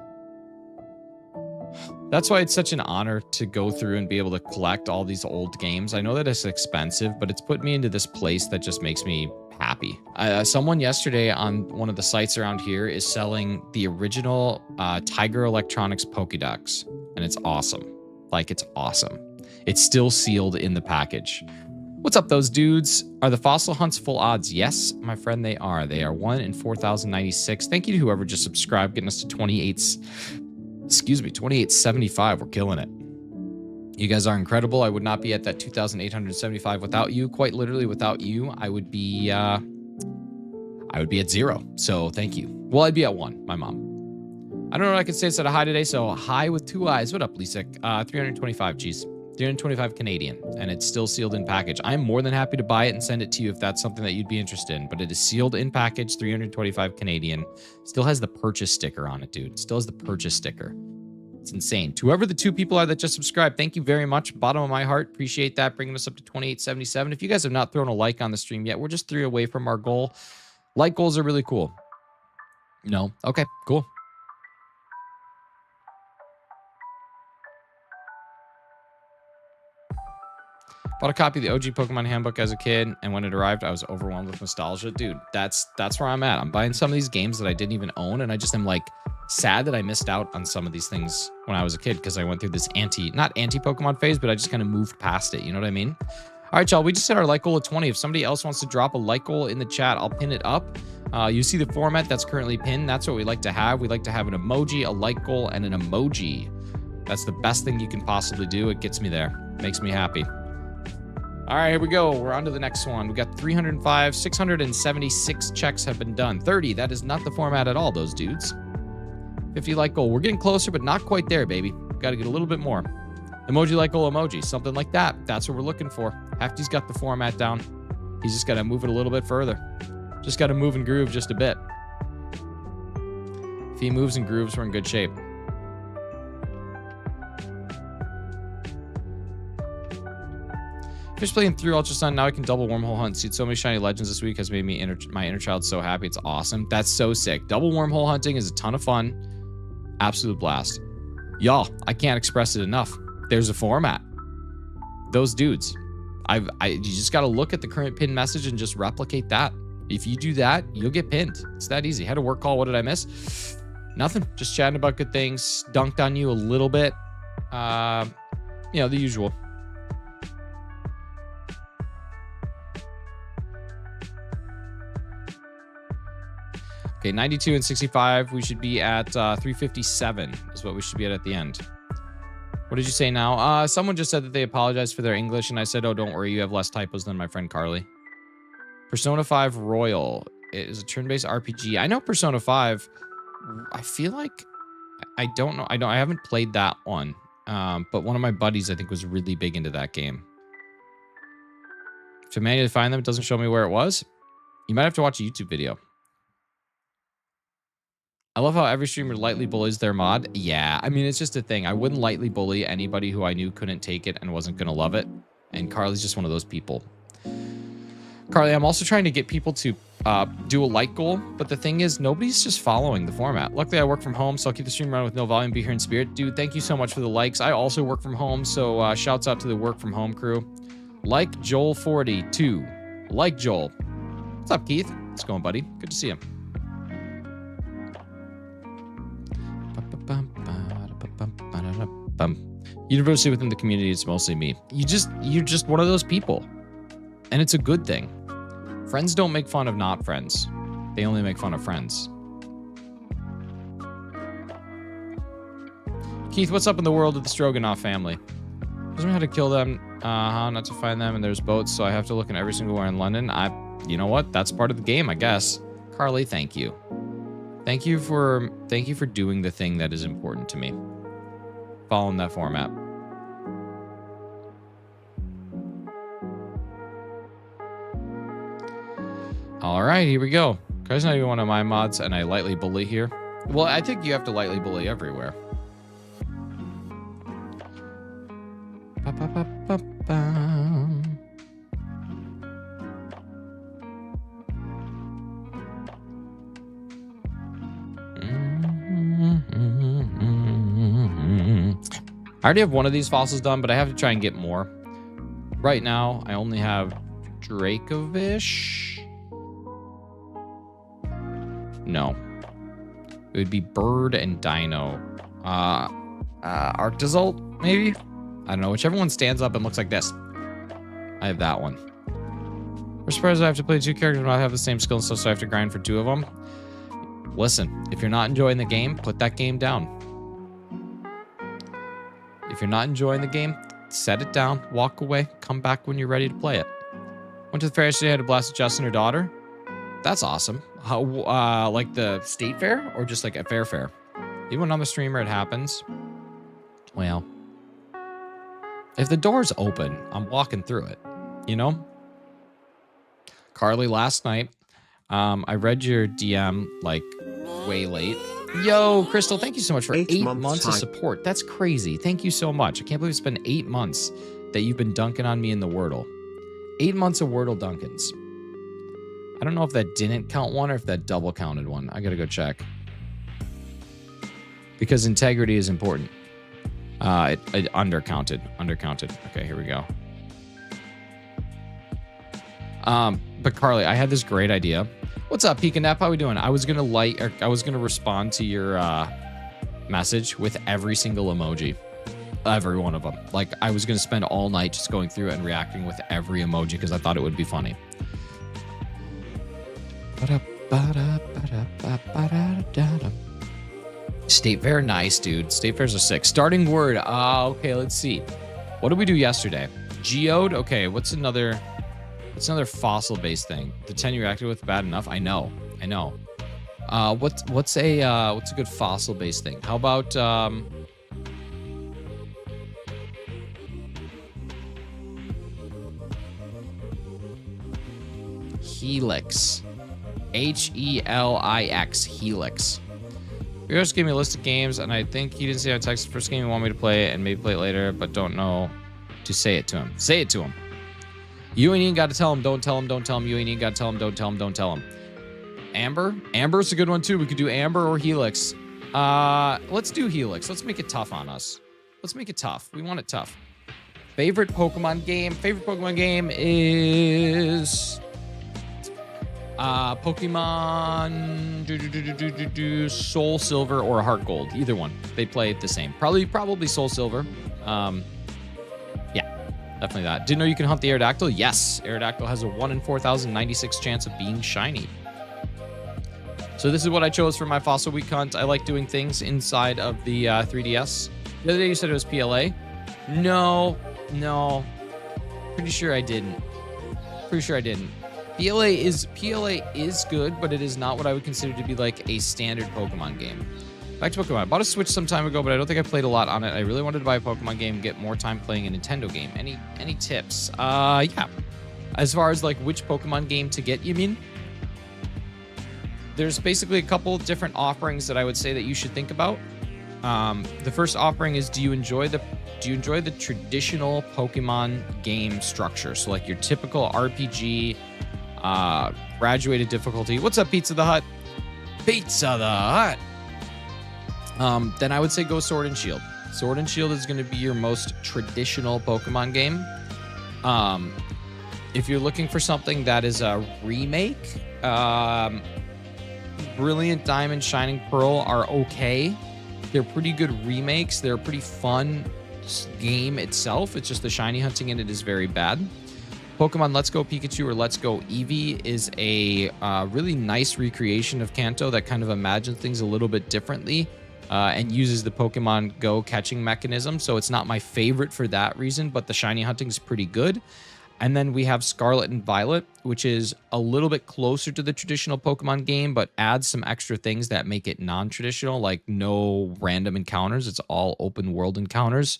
That's why it's such an honor to go through and be able to collect all these old games. I know that it's expensive, but it's put me into this place that just makes me happy. Someone yesterday on one of the sites around here is selling the original Tiger Electronics Pokédex, and it's awesome. Like, it's awesome. It's still sealed in the package. What's up, those dudes? Are the fossil hunts full odds? Yes, my friend, they are. They are 1 in 4,096. Thank you to whoever just subscribed, getting us to 2875. We're killing it. You guys are incredible. I would not be at that 2,875 without you. Quite literally, without you, I would be at 0. So thank you. Well, I'd be at 1, my mom. I don't know what I can say. It's at a high today. So high with 2 eyes. What up, Lisa? 325, geez. 325 Canadian, and it's still sealed in package. I'm more than happy to buy it and send it to you if that's something that you'd be interested in, but it is sealed in package, 325 Canadian. Still has the purchase sticker on it, dude. Still has the purchase sticker. It's insane. To whoever the 2 people are that just subscribed, thank you very much. Bottom of my heart. Appreciate that. Bringing us up to 2877. If you guys have not thrown a like on the stream yet, we're just 3 away from our goal. Like goals are really cool. No? Okay, cool. Bought a copy of the OG Pokemon Handbook as a kid, and when it arrived, I was overwhelmed with nostalgia. Dude, that's where I'm at. I'm buying some of these games that I didn't even own, and I just am like sad that I missed out on some of these things when I was a kid because I went through this not anti-Pokemon phase, but I just kind of moved past it. You know what I mean? All right, y'all, we just hit our like goal of 20. If somebody else wants to drop a like goal in the chat, I'll pin it up. You see the format that's currently pinned. That's what we like to have. We like to have an emoji, a like goal, and an emoji. That's the best thing you can possibly do. It gets me there. Makes me happy. All right, here we go. We're on to the next one. We got 305, 676 checks have been done. 30, that is not the format at all, those dudes. 50 like goal. We're getting closer, but not quite there, baby. Got to get a little bit more. Emoji like goal emoji, something like that. That's what we're looking for. Hefty's got the format down. He's just got to move it a little bit further. Just got to move and groove just a bit. If he moves and grooves, we're in good shape. Finished playing through Ultra Sun. Now I can double wormhole hunt. See so many shiny legends this week has made me my inner child so happy. It's awesome. That's so sick. Double wormhole hunting is a ton of fun. Absolute blast. Y'all, I can't express it enough. There's a format. Those dudes. You just got to look at the current pin message and just replicate that. If you do that, you'll get pinned. It's that easy. Had a work call. What did I miss? Nothing. Just chatting about good things. Dunked on you a little bit. You know, the usual. Okay, 92 and 65. We should be at 357 is what we should be at the end. What did you say now? Someone just said that they apologized for their English, and I said, oh, don't worry. You have less typos than my friend Carly. Persona 5 Royal. It is a turn-based RPG. I know Persona 5. I feel like... I don't know. I haven't played that one. But one of my buddies, I think, was really big into that game. To manually find them, it doesn't show me where it was. You might have to watch a YouTube video. I love how every streamer lightly bullies their mod. Yeah, I mean, it's just a thing. I wouldn't lightly bully anybody who I knew couldn't take it and wasn't going to love it. And Carly's just one of those people. Carly, I'm also trying to get people to do a like goal. But the thing is, nobody's just following the format. Luckily, I work from home, so I'll keep the stream running with no volume, be here in spirit. Dude, thank you so much for the likes. I also work from home, so shouts out to the work from home crew. Like Joel42. Like Joel. What's up, Keith? How's it going, buddy? Good to see you. University within the community, it's mostly me. You're just one of those people. And it's a good thing. Friends don't make fun of not friends. They only make fun of friends. Keith, what's up in the world of the Stroganoff family? Doesn't know how to kill them, how not to find them, and there's boats, so I have to look in every single one in London. You know what? That's part of the game, I guess. Carly, thank you. Thank you for doing the thing that is important to me. Following that format. All right, here we go. Carly's not even one of my mods, and I lightly bully here. Well, I think you have to lightly bully everywhere. Ba, ba, ba, ba, ba. I already have one of these fossils done, but I have to try and get more. Right now, I only have Dracovish. No. It would be Bird and Dino. Arctovish, maybe? I don't know. Whichever one stands up and looks like this. I have that one. We're surprised I have to play two characters when I have the same skill and stuff, so I have to grind for two of them. Listen, if you're not enjoying the game, put that game down. If you're not enjoying the game, set it down, walk away, come back when you're ready to play it. Went to the fair yesterday, had to blast with Justin, her daughter. That's awesome. How, like the state fair or just like a fair? Even when I'm a streamer, it happens. Well, if the door's open, I'm walking through it, you know? Carly, last night, I read your DM like way late. Yo, Crystal, thank you so much for 8 months of support. That's crazy. Thank you so much. I can't believe it's been 8 months that you've been dunking on me in the Wordle. 8 months of Wordle Dunkins. I don't know if that didn't count one or if that double counted one. I gotta go check. Because integrity is important. It undercounted. Okay, here we go. But Carly, I had this great idea. What's up, Pekanep? How we doing? I was gonna respond to your message with every single emoji. Every one of them. Like, I was gonna spend all night just going through it and reacting with every emoji because I thought it would be funny. State Fair, nice, dude. State Fairs are sick. Starting word. Okay, let's see. What did we do yesterday? Geode. Okay, what's another fossil-based thing? The 10 you reacted with bad enough. I know. What's a good fossil-based thing? How about Helix? Helix. Helix. You just gave me a list of games, and I think he didn't say I texted the first game he wanted me to play it and maybe play it later, but don't know to say it to him. Say it to him. You ain't even got to tell him. Don't tell him. Don't tell him. You ain't even got to tell him. Don't tell him. Don't tell him. Amber? Amber's a good one, too. We could do Amber or Helix. Let's do Helix. Let's make it tough on us. Let's make it tough. We want it tough. Favorite Pokemon game? Favorite Pokemon game is... Pokemon Soul Silver or Heart Gold. Either one. They play the same. Probably Soul Silver. Yeah, definitely that. Didn't know you can hunt the Aerodactyl? Yes. Aerodactyl has a 1 in 4,096 chance of being shiny. So this is what I chose for my Fossil Week hunt. I like doing things inside of the 3DS. The other day you said it was PLA. No. Pretty sure I didn't. PLA is good, but it is not what I would consider to be like a standard Pokemon game. Back to Pokemon. I bought a Switch some time ago, but I don't think I played a lot on it. I really wanted to buy a Pokemon game, get more time playing a Nintendo game. Any tips? Yeah. As far as like which Pokemon game to get, you mean? There's basically a couple different offerings that I would say that you should think about. The first offering is, do you enjoy the traditional Pokemon game structure? So like your typical RPG, graduated difficulty. What's up, Pizza the Hut? Pizza the Hut. Then I would say go Sword and Shield. Sword and Shield is going to be your most traditional Pokemon game. If you're looking for something that is a remake, Brilliant Diamond, Shining Pearl are okay. They're pretty good remakes. They're a pretty fun game itself. It's just the shiny hunting in it is very bad. Pokemon Let's Go Pikachu or Let's Go Eevee is a really nice recreation of Kanto that kind of imagines things a little bit differently and uses the Pokemon Go catching mechanism. So it's not my favorite for that reason, but the shiny hunting is pretty good. And then we have Scarlet and Violet, which is a little bit closer to the traditional Pokemon game, but adds some extra things that make it non-traditional, like no random encounters. It's all open world encounters.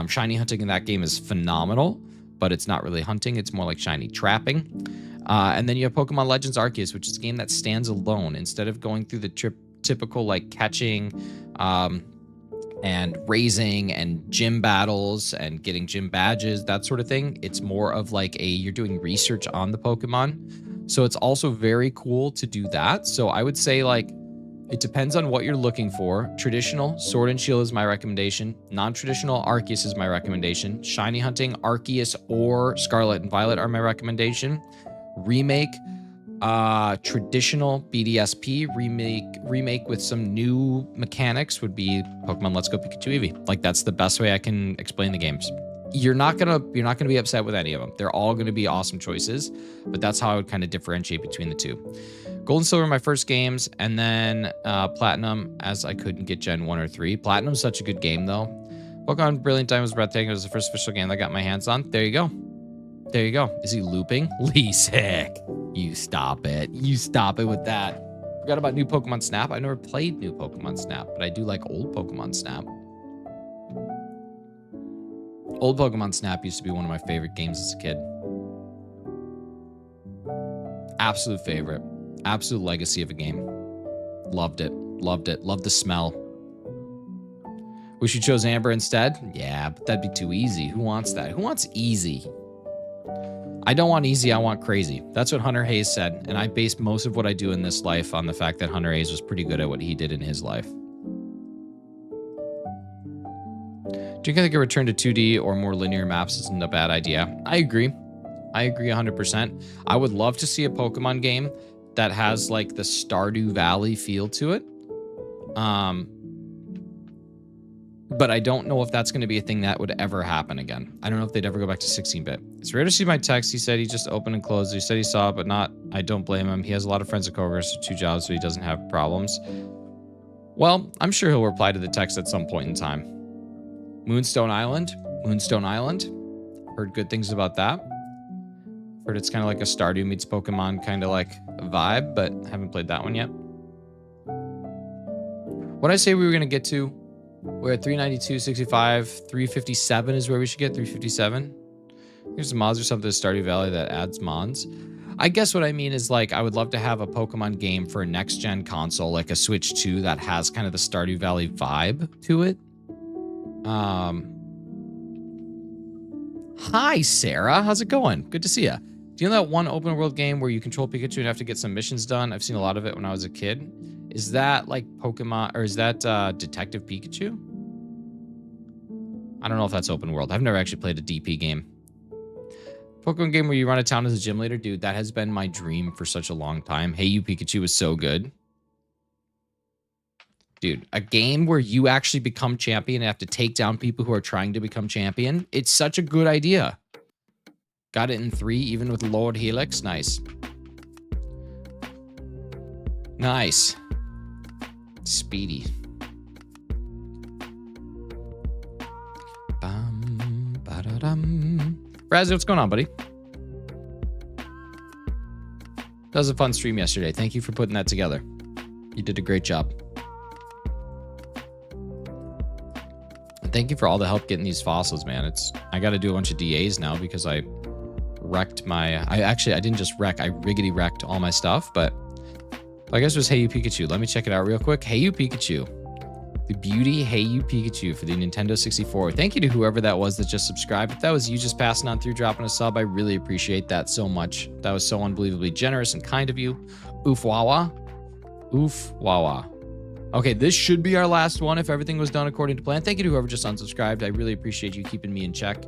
Shiny hunting in that game is phenomenal, but it's not really hunting. It's more like shiny trapping. And then you have Pokemon Legends Arceus, which is a game that stands alone. Instead of going through the typical like catching and raising and gym battles and getting gym badges, that sort of thing, it's more of like you're doing research on the Pokemon. So it's also very cool to do that. So I would say like it depends on what you're looking for. Traditional Sword and Shield is my recommendation. Non-traditional Arceus is my recommendation. Shiny hunting Arceus or Scarlet and Violet are my recommendation. Remake traditional BDSP. Remake with some new mechanics would be Pokemon Let's Go Pikachu Eevee. Like that's the best way I can explain the games. You're not gonna be upset with any of them. They're all gonna be awesome choices, but that's how I would kind of differentiate between the two. Gold and Silver are my first games, and then Platinum, as I couldn't get Gen 1 or 3. Platinum's such a good game though. Pokemon Brilliant Diamond was breathtaking. It was the first official game that I got my hands on. There you go. There you go. Is he looping? Lee sick. You stop it. You stop it with that. Forgot about new Pokemon Snap. I never played new Pokemon Snap, but I do like old Pokemon Snap. Old Pokemon Snap used to be one of my favorite games as a kid. Absolute favorite. Absolute legacy of a game. Loved it. Loved it. Loved the smell. Wish you chose Amber instead? Yeah, but that'd be too easy. Who wants that? Who wants easy? I don't want easy, I want crazy. That's what Hunter Hayes said, and I base most of what I do in this life on the fact that Hunter Hayes was pretty good at what he did in his life. Do you think a return to 2D or more linear maps isn't a bad idea? I agree. I agree 100%. I would love to see a Pokemon game that has like the Stardew Valley feel to it. But I don't know if that's going to be a thing that would ever happen again. I don't know if they'd ever go back to 16-bit. It's rare to see my text. He said he just opened and closed. He said he saw it, but not. I don't blame him. He has a lot of friends and coworkers, 2 jobs, so he doesn't have problems. Well, I'm sure he'll reply to the text at some point in time. Moonstone Island. Moonstone Island. Heard good things about that. Heard it's kind of like a Stardew meets Pokemon kind of like vibe, but haven't played that one yet. What did I say we were going to get to? We're at 392, 65, 357 is where we should get, 357. Here's some mods or something to Stardew Valley that adds mods. I guess what I mean is like, I would love to have a Pokemon game for a next-gen console, like a Switch 2 that has kind of the Stardew Valley vibe to it. Hi, Sarah. How's it going? Good to see you. Do you know that one open world game where you control Pikachu and have to get some missions done? I've seen a lot of it when I was a kid. Is that like Pokemon, or is that Detective Pikachu? I don't know if that's open world. I've never actually played a DP game. Pokemon game where you run a town as a gym leader? Dude, that has been my dream for such a long time. Hey You Pikachu is so good. Dude, a game where you actually become champion and have to take down people who are trying to become champion. It's such a good idea. Got it in 3, even with Lord Helix. Nice. Nice. Speedy. Razzie, what's going on, buddy? That was a fun stream yesterday. Thank you for putting that together. You did a great job. And thank you for all the help getting these fossils, man. I got to do a bunch of DAs now because I wrecked my... I didn't just wreck. I riggedy wrecked all my stuff, but I guess it was Hey You Pikachu. Let me check it out real quick. Hey You Pikachu. The beauty Hey You Pikachu for the Nintendo 64. Thank you to whoever that was that just subscribed. If that was you just passing on through, dropping a sub, I really appreciate that so much. That was so unbelievably generous and kind of you. Oof wawa. Oof wawa. Okay, this should be our last one if everything was done according to plan. Thank you to whoever just unsubscribed. I really appreciate you keeping me in check.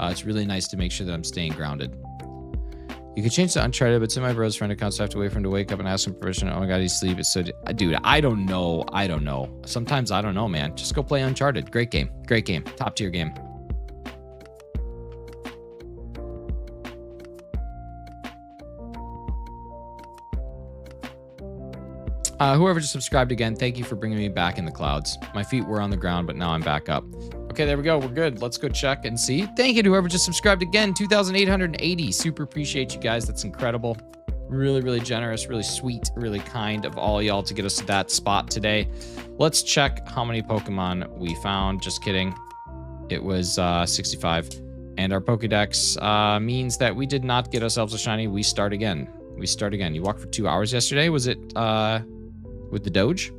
It's really nice to make sure that I'm staying grounded. You could change to Uncharted, but it's in my bro's friend account, so I have to wait for him to wake up and ask him permission. Oh my god, he's asleep. It's so... Dude, I don't know. I don't know. Sometimes I don't know, man. Just go play Uncharted. Great game. Great game. Top tier game. Whoever just subscribed again, thank you for bringing me back in the clouds. My feet were on the ground, but now I'm back up. Okay, there we go. We're good. Let's go check and see. Thank you to whoever just subscribed again. 2,880. Super appreciate you guys. That's incredible. Really, really generous, really sweet, really kind of all y'all to get us to that spot today. Let's check how many Pokemon we found. Just kidding. It was 65. And our Pokedex means that we did not get ourselves a shiny. We start again. We start again. You walked for 2 hours yesterday. Was it with the Doge?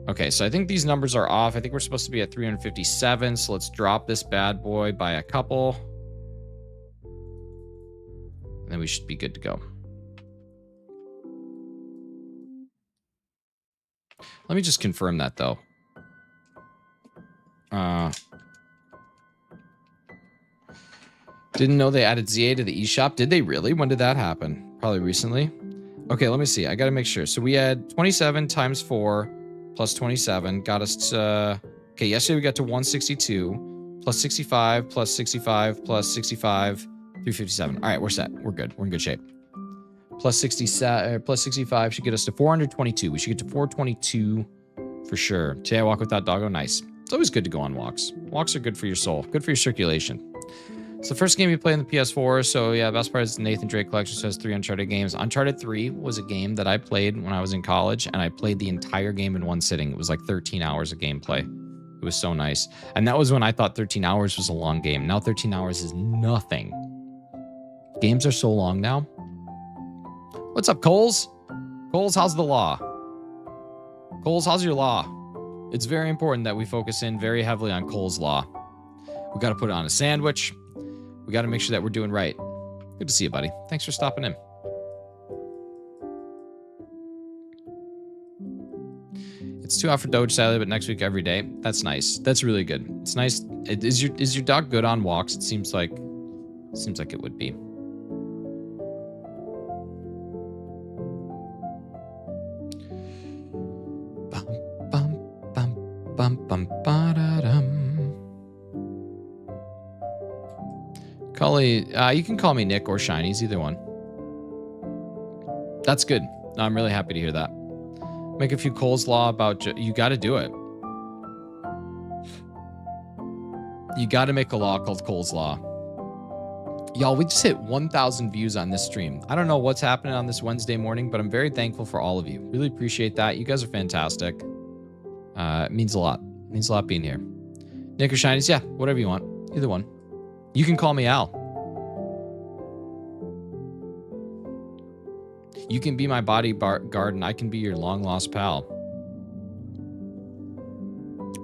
Okay, so I think these numbers are off. I think we're supposed to be at 357. So let's drop this bad boy by a couple. And then we should be good to go. Let me just confirm that, though. Didn't know they added ZA to the eShop. Did they really? When did that happen? Probably recently. Okay, let me see. I got to make sure. So we had 27 times 4 plus 27. Got us to... Okay, yesterday we got to 162 plus 65 plus 65 plus 65, 357. All right, we're set. We're good. We're in good shape. Plus 65 should get us to 422. We should get to 422 for sure. Today I walk without doggo. Nice. It's always good to go on walks. Walks are good for your soul. Good for your circulation. It's the first game you play on the PS4, so yeah, best part is Nathan Drake Collection says 3 Uncharted games. Uncharted 3 was a game that I played when I was in college, and I played the entire game in one sitting. It was like 13 hours of gameplay. It was so nice. And that was when I thought 13 hours was a long game. Now 13 hours is nothing. Games are so long now. What's up, Coles? Coles, how's the law? Coles, how's your law? It's very important that we focus in very heavily on Coles' law. We got to put it on a sandwich. We got to make sure that we're doing right. Good to see you, buddy. Thanks for stopping in. It's too hot for Doge, sadly, but next week every day. That's nice. That's really good. It's nice. Is your dog good on walks? It seems like it would be. Bum bum bum bum bum ba da dum. You can call me Nick or Shinies, either one. That's good. No, I'm really happy to hear that. Make a few Cole's Law about... You got to do it. You got to make a law called Cole's Law. Y'all, we just hit 1,000 views on this stream. I don't know what's happening on this Wednesday morning, but I'm very thankful for all of you. Really appreciate that. You guys are fantastic. It means a lot. It means a lot being here. Nick or Shinies? Yeah, whatever you want. Either one. You can call me Al. You can be my bodyguard and I can be your long-lost pal.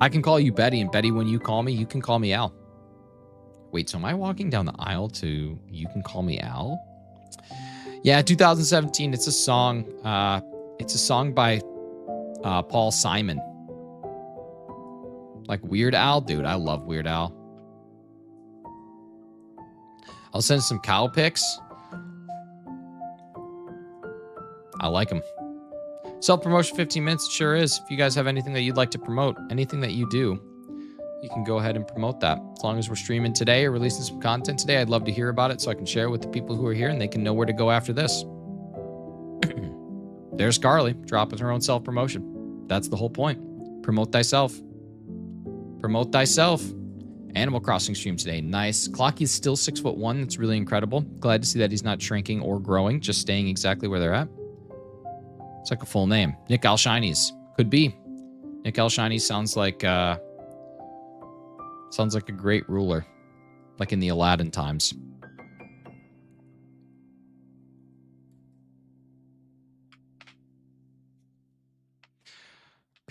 I can call you Betty, and Betty, when you call me, you can call me Al. Wait, so am I walking down the aisle to You Can Call Me Al? Yeah, 2017. It's a song. It's a song by Paul Simon. Like Weird Al? Dude, I love Weird Al. I'll send some cow pics. I like them. Self-promotion 15 minutes, it sure is. If you guys have anything that you'd like to promote, anything that you do, you can go ahead and promote that. As long as we're streaming today or releasing some content today, I'd love to hear about it so I can share it with the people who are here and they can know where to go after this. There's Carly dropping her own self-promotion. That's the whole point. Promote thyself. Promote thyself. Animal Crossing stream today. Nice. Clocky's still 6'1". That's really incredible. Glad to see that he's not shrinking or growing, just staying exactly where they're at. It's like a full name. Nick Al Shinies. Could be. Nick Al Shinies sounds like a great ruler. Like in the Aladdin times.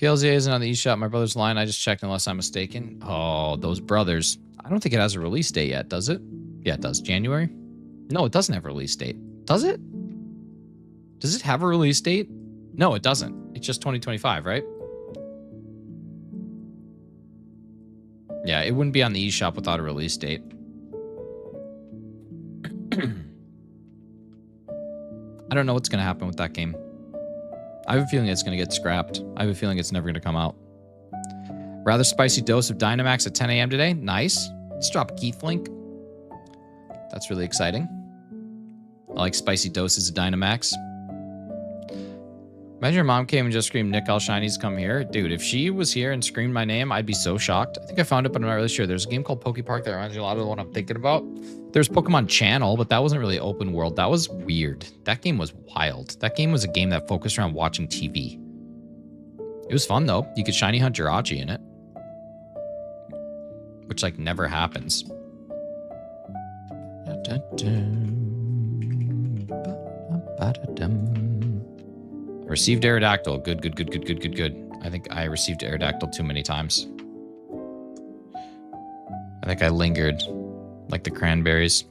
PLZA isn't on the eShop. My brother's line. I just checked unless I'm mistaken. Oh, those brothers. I don't think it has a release date yet, does it? Yeah, it does. January? No, it doesn't have a release date. Does it? Does it have a release date? No, it doesn't. It's just 2025, right? Yeah, it wouldn't be on the eShop without a release date. I don't know what's going to happen with that game. I have a feeling it's going to get scrapped. I have a feeling it's never going to come out. Rather spicy dose of Dynamax at 10 a.m. today. Nice. Let's drop a Keith link. That's really exciting. I like spicy doses of Dynamax. Imagine your mom came and just screamed, Nick, all shinies come here. Dude, if she was here and screamed my name, I'd be so shocked. I think I found it, but I'm not really sure. There's a game called Poke Park that reminds me a lot of the one I'm thinking about. There's Pokemon Channel, but that wasn't really open world. That was weird. That game was wild. That game was a game that focused around watching TV. It was fun, though. You could shiny hunt Jirachi in it. Which, like, never happens. Received Aerodactyl. Good. I think I received Aerodactyl too many times. I think I lingered. Like the cranberries.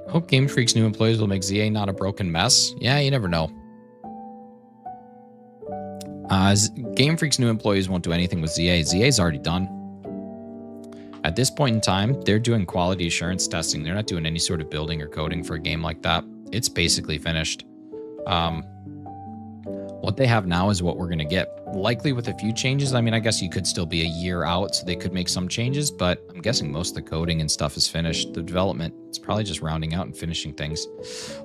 Hope Game Freak's new employees will make ZA not a broken mess. Yeah, you never know. Game Freak's new employees won't do anything with ZA. ZA's already done. At this point in time, they're doing quality assurance testing. They're not doing any sort of building or coding for a game like that. It's basically finished. What they have now is what we're going to get. Likely with a few changes. I mean, I guess you could still be a year out, so they could make some changes, but I'm guessing most of the coding and stuff is finished. The development, it's probably just rounding out and finishing things.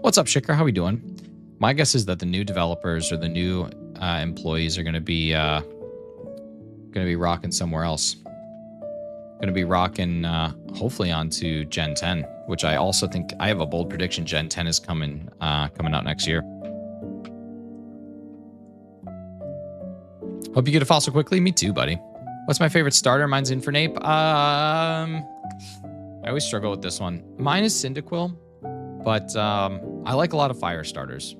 What's up, Shikra? How we doing? My guess is that the new developers or the new employees are going to be rocking somewhere else. Going to be rocking, hopefully, onto Gen 10, which I also think I have a bold prediction. Gen 10 is coming out next year. Hope you get a fossil quickly. Me too, buddy. What's my favorite starter? Mine's Infernape. I always struggle with this one. Mine is Cyndaquil, but I like a lot of fire starters.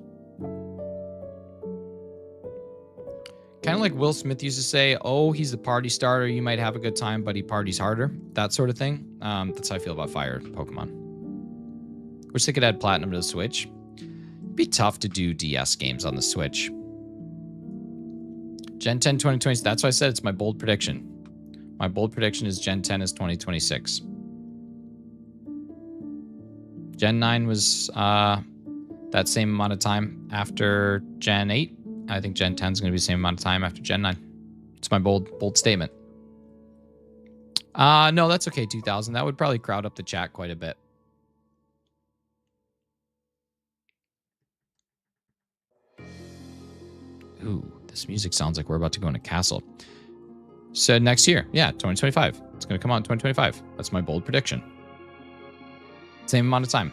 Kind of like Will Smith used to say, oh, he's the party starter. You might have a good time, but he parties harder. That sort of thing. That's how I feel about fire Pokemon. Wish they could add Platinum to the Switch. It'd be tough to do DS games on the Switch. Gen 10 2020. That's why I said it's my bold prediction. My bold prediction is Gen 10 is 2026. Gen 9 was that same amount of time after Gen 8. I think Gen 10 is going to be the same amount of time after Gen 9. It's my bold statement. No, that's okay, 2000. That would probably crowd up the chat quite a bit. Ooh, this music sounds like we're about to go in a castle. Said next year. Yeah, 2025. It's going to come out in 2025. That's my bold prediction. Same amount of time.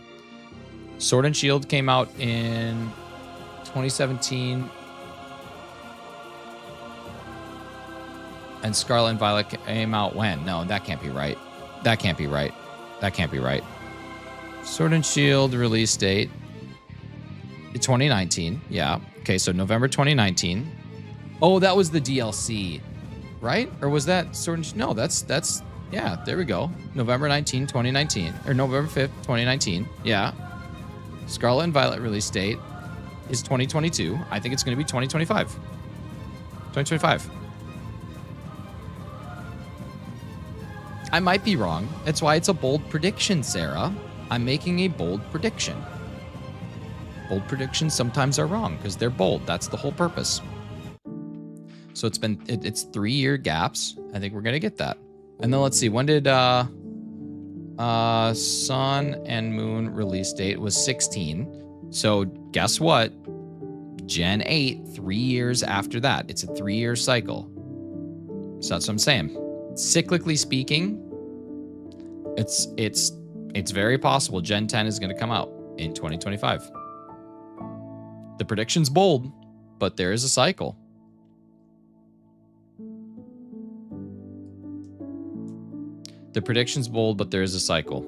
Sword and Shield came out in 2017. And Scarlet and Violet came out when? No, that can't be right. That can't be right. That can't be right. Sword and Shield release date 2019. Yeah. Okay, so November 2019. Oh, that was the DLC, right? Or was that Sword and Shield? No, that's yeah, there we go. November 19, 2019. Or November 5th, 2019. Yeah. Scarlet and Violet release date is 2022. I think it's going to be 2025. 2025. I might be wrong. That's why it's a bold prediction, Sarah. I'm making a bold prediction. Bold predictions sometimes are wrong because they're bold. That's the whole purpose. So it's 3-year gaps. I think we're going to get that. And then let's see. When did Sun and Moon release date was 16. So guess what? Gen 8, 3 years after that. It's a 3-year cycle. So that's what I'm saying. Cyclically speaking, it's very possible Gen 10 is going to come out in 2025. The prediction's bold, but there is a cycle. The prediction's bold, but there is a cycle.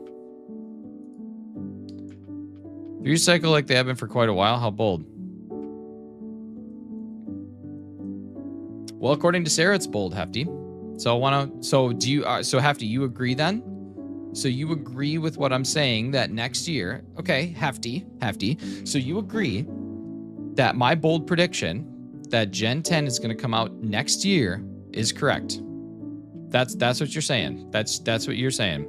3-year cycle like they have been for quite a while. How bold? Well, according to Sarah, it's bold, Hefty. So so Hefty, you agree then? So you agree with what I'm saying that next year, okay, Hefty. So you agree that my bold prediction that Gen 10 is going to come out next year is correct. That's what you're saying. That's what you're saying.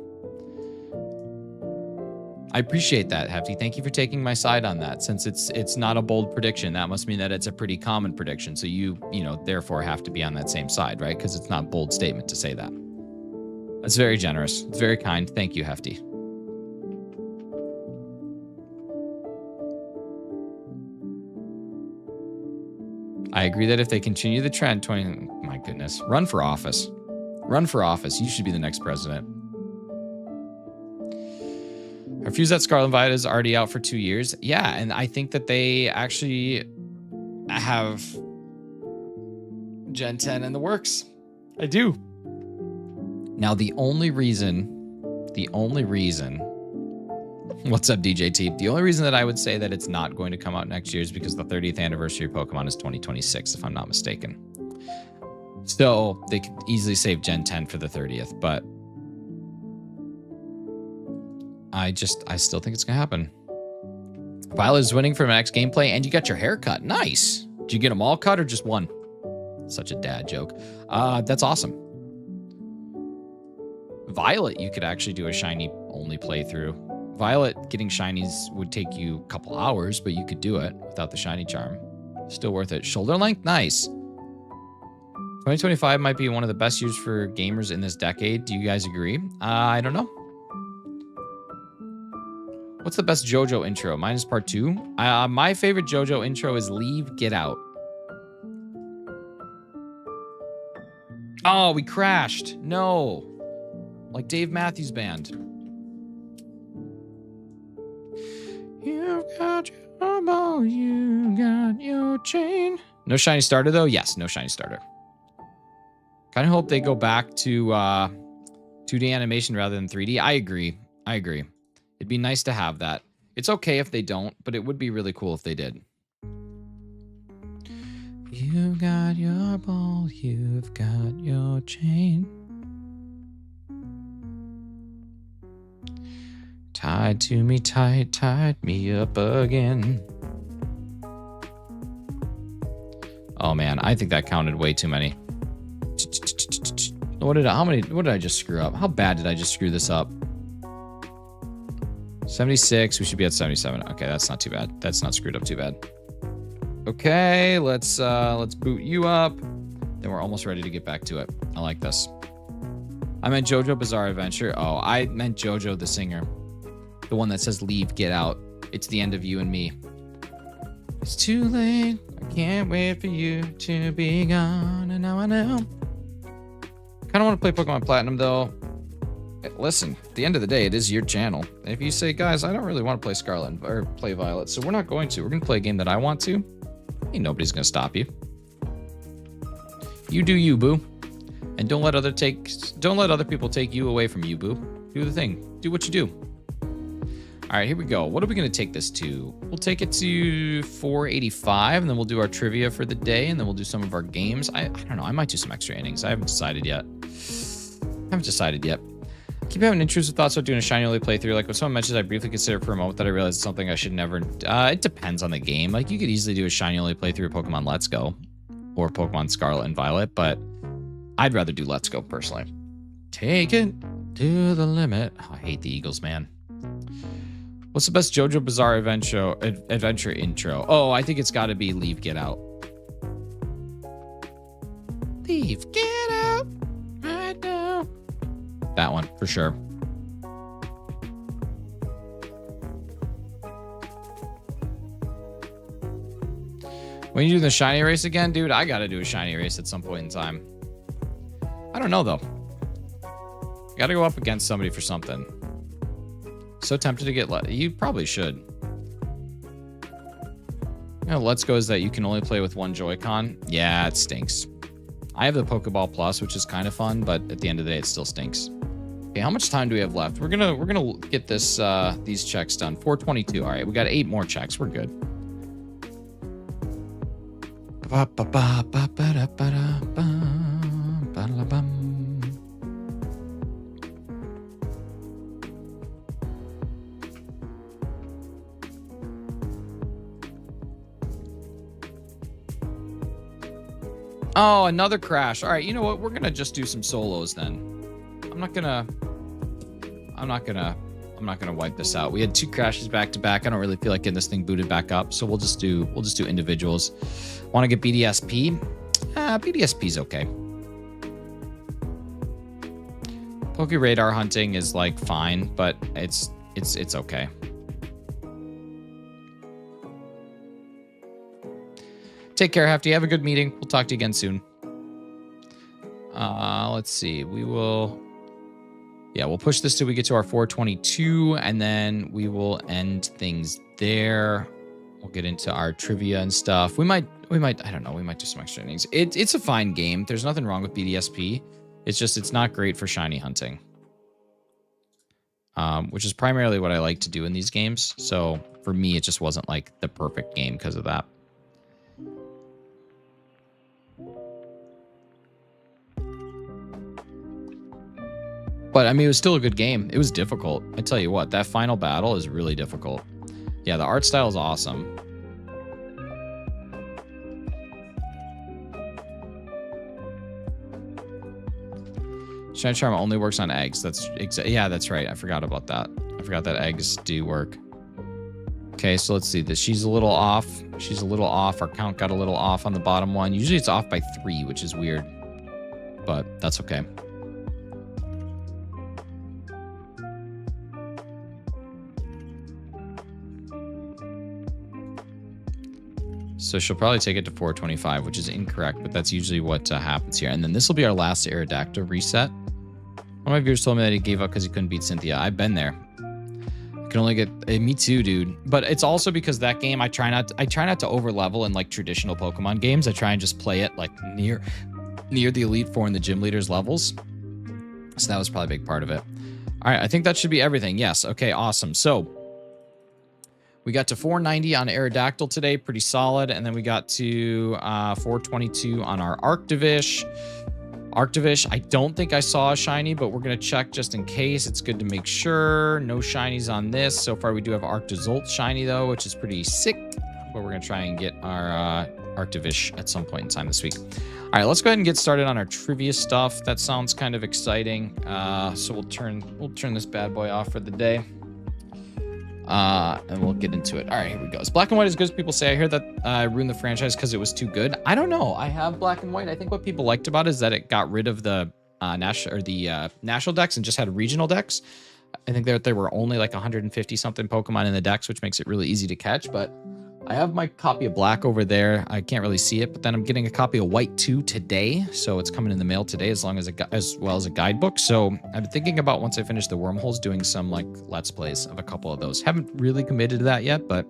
I appreciate that, Hefty. Thank you for taking my side on that. Since it's not a bold prediction, that must mean that it's a pretty common prediction. So you therefore have to be on that same side, right? Because it's not a bold statement to say that. That's very generous. It's very kind. Thank you, Hefty. I agree that if they continue the trend, my goodness, run for office. Run for office. You should be the next president. Our Fuse at Scarlet Violet is already out for 2 years. Yeah, and I think that they actually have Gen 10 in the works. I do. Now, the only reason, what's up, DJ T? The only reason that I would say that it's not going to come out next year is because the 30th anniversary of Pokemon is 2026, if I'm not mistaken. So they could easily save Gen 10 for the 30th, but I still think it's gonna happen. Violet is winning for my next gameplay, and you got your hair cut. Nice. Did you get them all cut or just one? Such a dad joke. That's awesome. Violet, you could actually do a shiny only playthrough. Violet getting shinies would take you a couple hours, but you could do it without the shiny charm. Still worth it. Shoulder length, nice. 2025 might be one of the best years for gamers in this decade. Do you guys agree? I don't know. What's the best JoJo intro? Mine is part 2. My favorite JoJo intro is Leave, Get Out. Oh, we crashed. No. Like Dave Matthews Band. You got your ball, you got your chain. No shiny starter though? Yes, no shiny starter. Kind of hope they go back to 2D animation rather than 3D. I agree. It'd be nice to have that. It's okay if they don't, but it would be really cool if they did. You got your ball, you've got your chain. Tied to me tight, tied me up again. Oh man, I think that counted way too many. What did I just screw up? How bad did I just screw this up? 76, we should be at 77. Okay, that's not too bad. That's not screwed up too bad. Okay, let's boot you up. Then we're almost ready to get back to it. I like this. I meant JoJo Bizarre Adventure. Oh, I meant JoJo the singer. The one that says leave, get out. It's the end of you and me. It's too late. I can't wait for you to be gone. And now I know. Kind of want to play Pokemon Platinum though. Listen, at the end of the day, it is your channel. And if you say, guys, I don't really want to play Scarlet or play Violet, so we're not going to. We're going to play a game that I want to. Ain't nobody's going to stop you. You do you, boo. And don't let other people take you away from you, boo. Do the thing. Do what you do. All right, here we go. What are we going to take this to? We'll take it to 485, and then we'll do our trivia for the day, and then we'll do some of our games. I don't know. I might do some extra innings. I haven't decided yet. I keep having intrusive thoughts about doing a shiny only playthrough. Like when someone mentions, I briefly consider for a moment that I realize it's something I should never. It depends on the game. Like you could easily do a shiny only playthrough of Pokemon Let's Go or Pokemon Scarlet and Violet, but I'd rather do Let's Go personally. Take it to the limit. Oh, I hate the Eagles, man. What's the best JoJo Bizarre Adventure intro? Oh, I think it's got to be Leave, Get Out. Leave, get out right now. That one, for sure. When you do the shiny race again, dude, I got to do a shiny race at some point in time. I don't know, though. Got to go up against somebody for something. So tempted to get you probably should. You know, Let's Go is that you can only play with one Joy-Con. Yeah, it stinks. I have the Pokeball Plus, which is kind of fun, but at the end of the day, it still stinks. Okay, how much time do we have left? We're gonna get this these checks done. 422. All right, we got 8 more checks. We're good. Oh, another crash. All right, you know what? We're gonna just do some solos then. I'm not gonna wipe this out. We had 2 crashes back to back. I don't really feel like getting this thing booted back up, so we'll just do individuals. Want to get BDSP? BDSP's okay. Poke radar hunting is like fine, but it's okay. Take care, Hefty. Have a good meeting. We'll talk to you again soon. Let's see. We'll push this till we get to our 422, and then we will end things there. We'll get into our trivia and stuff. We might, I don't know, we might do some extra innings. It's a fine game. There's nothing wrong with BDSP. It's just, it's not great for shiny hunting. Which is primarily what I like to do in these games. So for me, it just wasn't like the perfect game because of that. But I mean, it was still a good game. It was difficult. I tell you what, that final battle is really difficult. Yeah, the art style is awesome. SH1NY Charm only works on eggs. Yeah, that's right. I forgot about that. I forgot that eggs do work. Okay, so let's see this. She's a little off. She's a little off. Our count got a little off on the bottom one. Usually it's off by 3, which is weird. But that's okay. So she'll probably take it to 425, which is incorrect, but that's usually what happens here. And then this will be our last Aerodactyl reset. One of my viewers told me that he gave up because he couldn't beat Cynthia. I've been there. I can only get... me too, dude. But it's also because that game, I try not to over-level in like traditional Pokemon games. I try and just play it like near the Elite Four and the Gym Leaders levels. So that was probably a big part of it. All right, I think that should be everything. Yes, okay, awesome. So... we got to 490 on Aerodactyl today, pretty solid. And then we got to 422 on our Arctovish. Arctovish, I don't think I saw a shiny, but we're going to check just in case. It's good to make sure. No shinies on this. So far, we do have Arctozolt shiny, though, which is pretty sick. But we're going to try and get our Arctovish at some point in time this week. All right, let's go ahead and get started on our trivia stuff. That sounds kind of exciting. So we'll turn this bad boy off for the day. And we'll get into it. All right, here we go. Is Black and White as good as people say? I heard that I ruined the franchise because it was too good. I don't know. I have Black and White. I think what people liked about it is that it got rid of the national decks and just had regional decks. I think that there were only like 150 something Pokemon in the decks, which makes it really easy to catch. But I have my copy of Black over there. I can't really see it, but then I'm getting a copy of White 2 today. So it's coming in the mail today as well as a guidebook. So I've been thinking about once I finish the wormholes, doing some like Let's Plays of a couple of those. Haven't really committed to that yet, but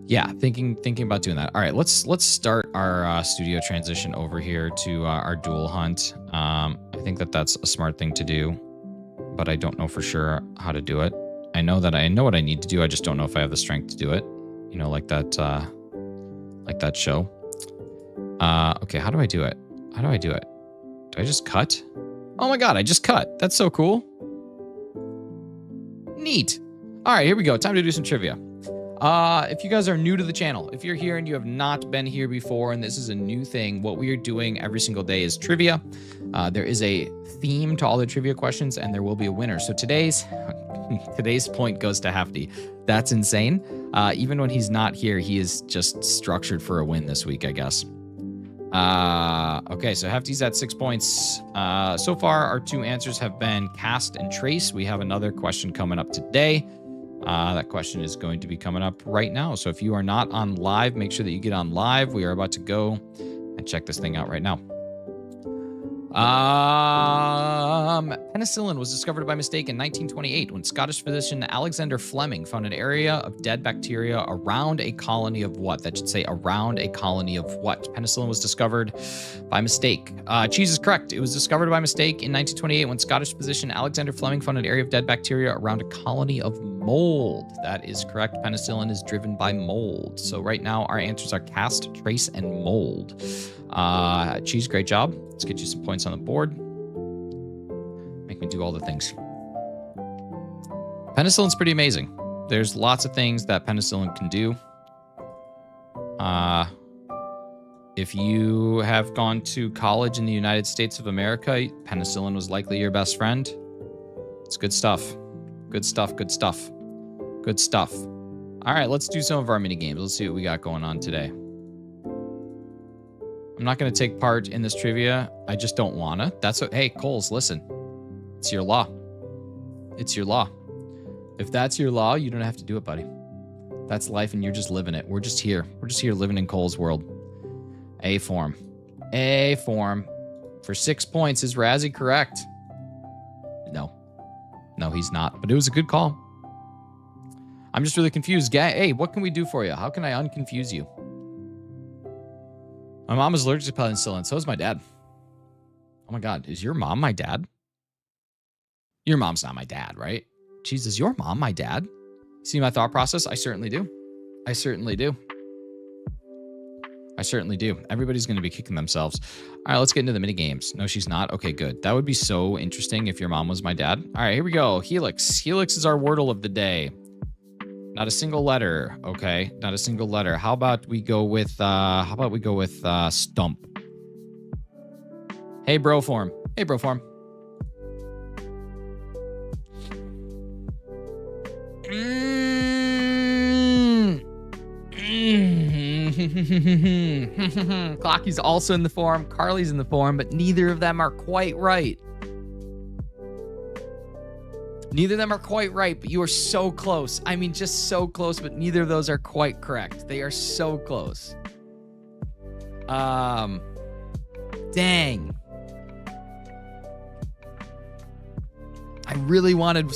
yeah, thinking about doing that. All right, let's start our studio transition over here to our dual hunt. I think that's a smart thing to do, but I don't know for sure how to do it. I know what I need to do. I just don't know if I have the strength to do it. You know, like that show. Okay, how do I do it? Do I just cut? Oh my God, I just cut. That's so cool. Neat. All right, here we go. Time to do some trivia. If you guys are new to the channel, if you're here and you have not been here before and this is a new thing, what we are doing every single day is trivia. There is a theme to all the trivia questions and there will be a winner. So today's point goes to Hefty. That's insane. Even when he's not here, he is just structured for a win this week, I guess. Okay, so Hefty's at 6 points. So far, our 2 answers have been Cast and Trace. We have another question coming up today. That question is going to be coming up right now. So if you are not on live, make sure that you get on live. We are about to go and check this thing out right now. Penicillin was discovered by mistake in 1928 when Scottish physician Alexander Fleming found an area of dead bacteria around a colony of what? That should say around a colony of what? Penicillin was discovered by mistake. Cheese is correct. It was discovered by mistake in 1928 when Scottish physician Alexander Fleming found an area of dead bacteria around a colony of Mold. That is correct. Penicillin is driven by mold. So right now our answers are cast, trace, and mold. Cheese, great job. Let's get you some points on the board. Make me do all the things. Penicillin's pretty amazing. There's lots of things that penicillin can do. If you have gone to college in the United States of America, penicillin was likely your best friend. It's good stuff. Good stuff, good stuff. Good stuff. All right, let's do some of our mini games. Let's see what we got going on today. I'm not going to take part in this trivia. I just don't want to. That's what, hey, Coles, listen. It's your law. It's your law. If that's your law, you don't have to do it, buddy. That's life and you're just living it. We're just here. We're just here living in Cole's world. A form. A form. For 6 points, is Razzie correct? No. No, he's not. But it was a good call. I'm just really confused. Hey, what can we do for you? How can I unconfuse you? My mom is allergic to penicillin. So is my dad. Oh my God. Is your mom my dad? Your mom's not my dad, right? Jeez, is your mom my dad? See my thought process? I certainly do. I certainly do. I certainly do. Everybody's going to be kicking themselves. All right, let's get into the mini games. No, she's not. Okay, good. That would be so interesting if your mom was my dad. All right, here we go. Helix. Helix is our Wordle of the day. Not a single letter. Okay, not a single letter. How about we go with stump? Hey, bro form. Hey, bro form. Clocky's also in the form. Carly's in the form, but neither of them are quite right. Neither of them are quite right, but you are so close. I mean, just so close, but neither of those are quite correct. They are so close. Dang. I really wanted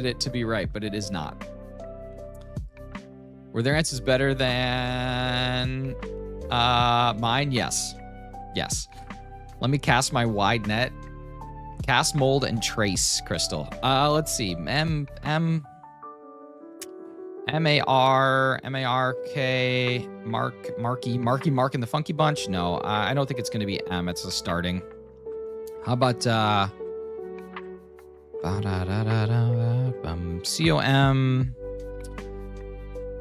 it to be right, but it is not. Were their answers better than mine? Yes. Yes. Let me cast my wide net. Cast, mold, and trace, Crystal. Let's see. M-A-R-K, Marky Mark and the Funky Bunch? No, I don't think it's going to be M. It's a starting. How about C-O-M...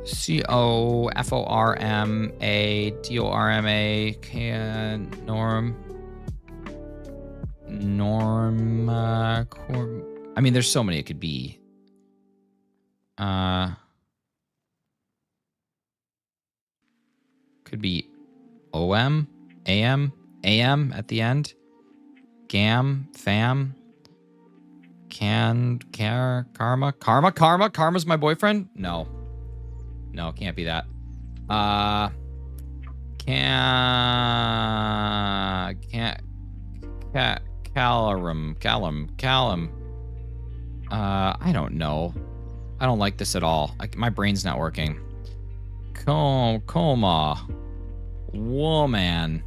C-O-F-O-R-M-A-D-O-R-M-A Norm I mean, there's so many it could be. Could be O-M, A-M, A-M at the end. Gam, fam. Karma's my boyfriend? No. No, it can't be that. Callum. I don't know. I don't like this at all. My brain's not working. Coma. Woman.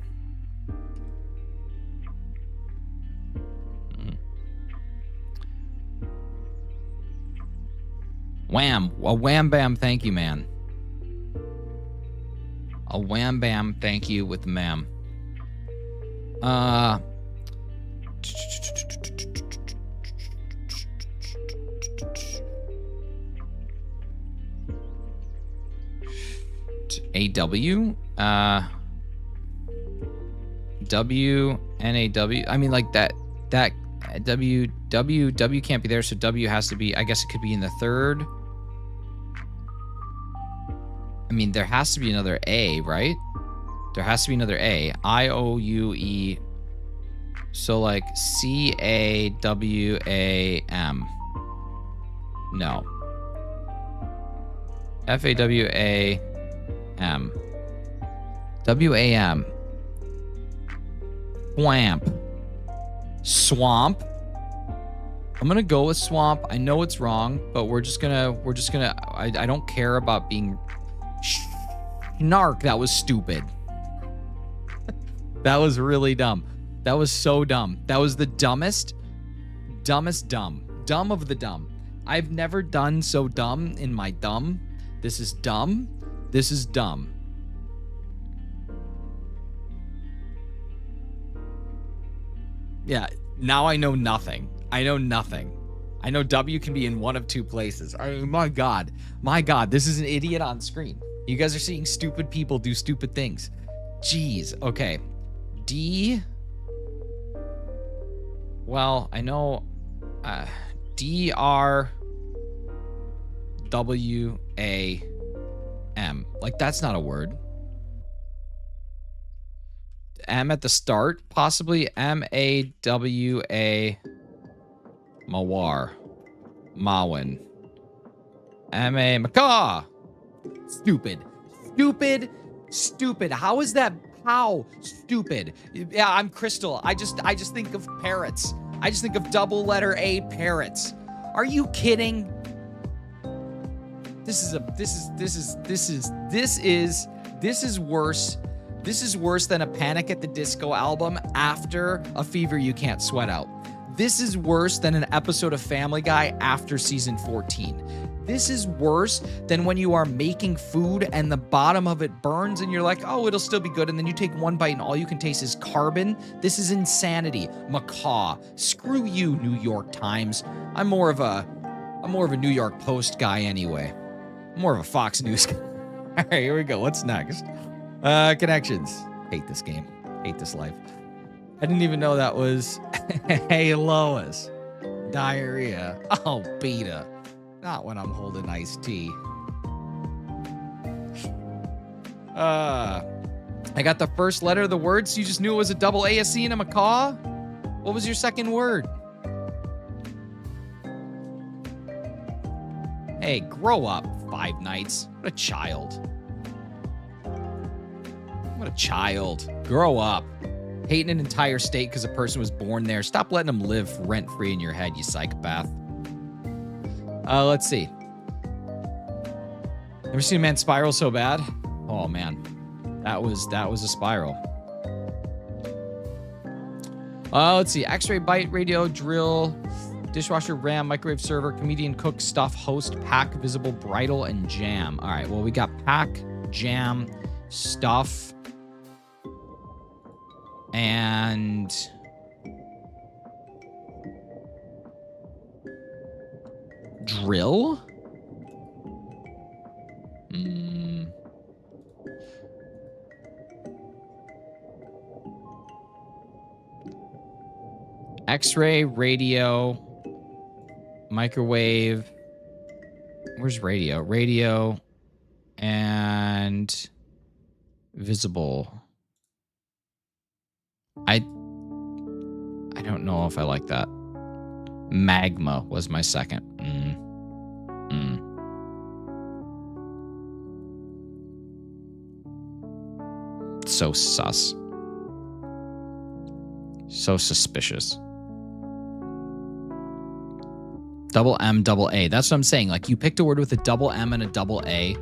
Wham. A wham bam thank you, man. A wham bam thank you with the ma'am. A-W? W-N-A-W? I mean, like that W can't be there, so W has to be, I guess it could be in the third. I mean, there has to be another A, right? There has to be another A. I-O-U-E. So like C-A-W-A-M. No. F-A-W-A-M. W-A-M. Swamp. I'm gonna go with swamp. I know it's wrong, but we're just gonna I don't care about being snark. That was stupid. That was really dumb. That was so dumb. That was the dumbest dumb of the dumb. I've never done so dumb in my dumb. This is dumb. This is dumb. Yeah, now I know nothing. I know nothing. I know W can be in one of two places. Oh my God. My God, this is an idiot on screen. You guys are seeing stupid people do stupid things. Jeez. Okay. D. Well, I know D-R-W-A-M. Like, that's not a word. M at the start, possibly M-A-W-A Mawar. Mawin. M-A Macaw. Stupid. Stupid. Stupid. How is that? How stupid? Yeah, I'm Crystal. I just think of parrots. I just think of double letter A parrots. Are you kidding? This is worse. This is worse than a Panic at the Disco album after a fever you can't sweat out. This is worse than an episode of Family Guy after season 14. This is worse than when you are making food and the bottom of it burns and you're like, oh, it'll still be good. And then you take one bite and all you can taste is carbon. This is insanity. Macaw. Screw you, New York Times. I'm more of a New York Post guy anyway. I'm more of a Fox News guy. All right, here we go. What's next? Connections. Hate this game. Hate this life. I didn't even know that was Hey Lois. Diarrhea. Oh, beta. Not when I'm holding iced tea. I got the first letter of the word, so you just knew it was a double A, a C, and a macaw? What was your second word? Hey, grow up, Five Nights. What a child. What a child. Grow up. Hating an entire state because a person was born there. Stop letting them live rent-free in your head, you psychopath. Let's see. Ever seen a man spiral so bad? Oh, man. That was a spiral. Let's see. X-ray, bite, radio, drill, dishwasher, RAM, microwave, server, comedian, cook, stuff, host, pack, visible, bridle, and jam. All right. Well, we got pack, jam, stuff, and drill? X-ray, radio, microwave. Where's radio? Radio and visible. I don't know if I like that. Magma was my second. So sus. So suspicious. Double M, double A. That's what I'm saying. Like, you picked a word with a double M and a double A.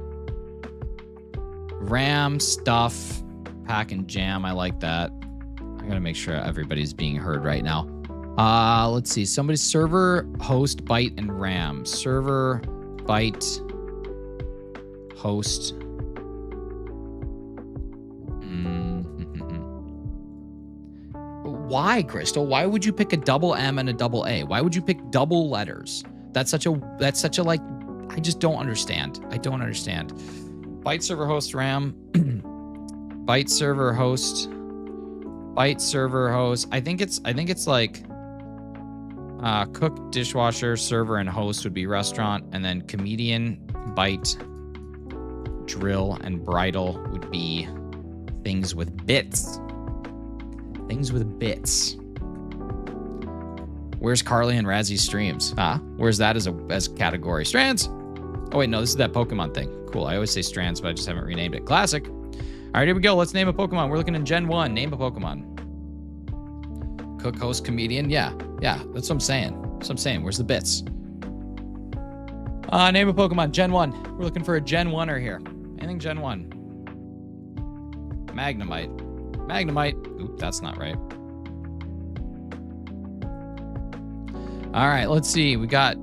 RAM, stuff, pack, and jam. I like that. I gotta make sure everybody's being heard right now. Let's see. Somebody's server, host, byte, and RAM. Server, byte, host. Why, Crystal? Why would you pick a double M and a double A? Why would you pick double letters? That's such a like, I just don't understand. I don't understand. Byte, server, host, RAM. Byte, server, host. Byte, server, host. I think it's like cook, dishwasher, server, and host would be restaurant, and then comedian, byte, drill, and bridle would be things with bits. Things with bits. Where's Carly and Razzie streams? Where's that as a category? Strands. Oh wait, no, this is that Pokemon thing. Cool. I always say Strands, but I just haven't renamed it. Classic. All right, here we go. Let's name a Pokemon. We're looking in Gen 1. Name a Pokemon. Cook, host, comedian. Yeah, that's what I'm saying. That's what I'm saying. Where's the bits? Name a Pokemon. Gen 1. We're looking for a Gen 1er here. Anything Gen 1. Magnemite. Magnemite. Oop, that's not right. All right, let's see. We got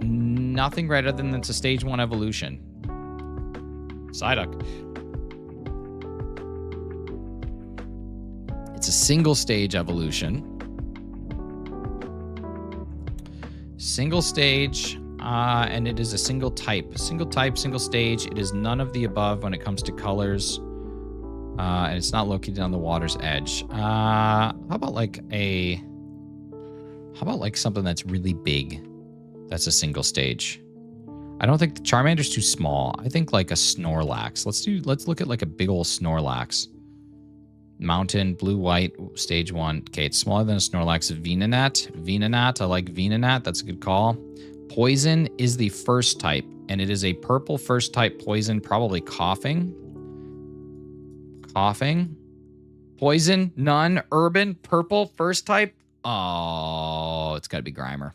nothing right other than it's a stage 1 evolution. Psyduck. It's a single stage evolution. Single stage, and it is a single type. Single type, single stage. It is none of the above when it comes to colors. And it's not located on the water's edge. How about like something that's really big? That's a single stage. I don't think the Charmander's too small. I think like a Snorlax. Let's look at like a big old Snorlax. Mountain, blue, white, stage 1. Okay, it's smaller than a Snorlax. Venonat. I like Venonat. That's a good call. Poison is the first type, and it is a purple first type poison, probably coughing. Poison, none, urban, purple, first type. Oh, it's got to be Grimer.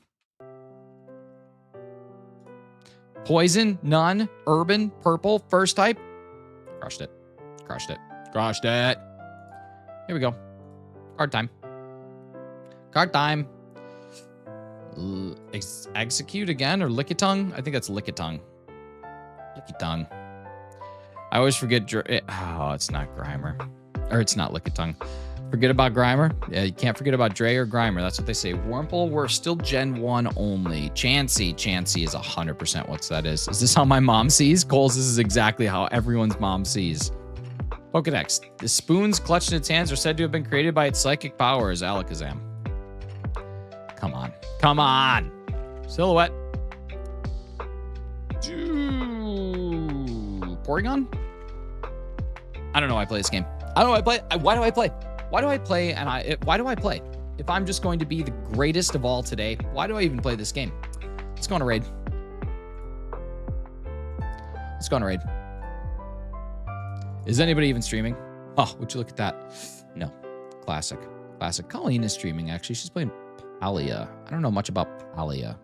Poison, none, urban, purple, first type. Crushed it. Here we go. Card time. Execute again or Lickitung? I think that's Lickitung. I always forget. Oh, it's not Grimer. Or it's not Lickitung. Forget about Grimer? Yeah, you can't forget about Dre or Grimer. That's what they say. Wurmple, we're still Gen 1 only. Chansey is 100% what that is. Is this how my mom sees? Coles, this is exactly how everyone's mom sees. Pokedex. The spoons clutched in its hands are said to have been created by its psychic powers. Alakazam. Come on. Silhouette. Porygon? I don't know why I play this game. Why do I play? Why do I play? If I'm just going to be the greatest of all today, why do I even play this game? Let's go on a raid. Is anybody even streaming? Oh, would you look at that? No. Classic. Colleen is streaming, actually. She's playing Palia. I don't know much about Palia.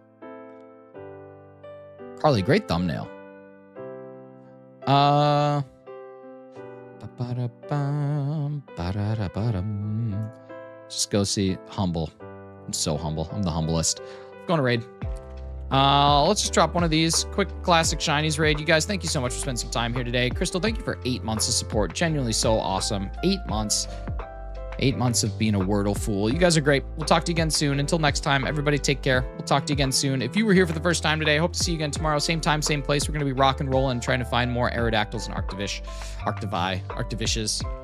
Carly, great thumbnail. Just go see Humble. I'm so humble. I'm the humblest. Going to raid. Let's just drop one of these. Quick classic shinies raid. You guys, thank you so much for spending some time here today. Crystal, thank you for 8 months of support. Genuinely so awesome. 8 months. 8 months of being a Wordle fool. You guys are great. We'll talk to you again soon. Until next time, everybody take care. We'll talk to you again soon. If you were here for the first time today, I hope to see you again tomorrow. Same time, same place. We're going to be rock and rolling, trying to find more Aerodactyls and Arctovishes,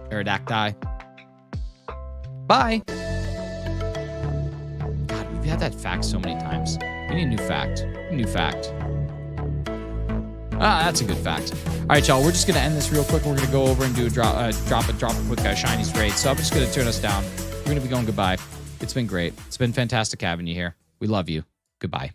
Aerodactyl. Bye. God, we've had that fact so many times. We need a new fact. That's a good fact. All right, y'all. We're just going to end this real quick. We're going to go over and do a drop a quick shinies raid. So I'm just going to turn us down. We're going to be going goodbye. It's been great. It's been fantastic having you here. We love you. Goodbye.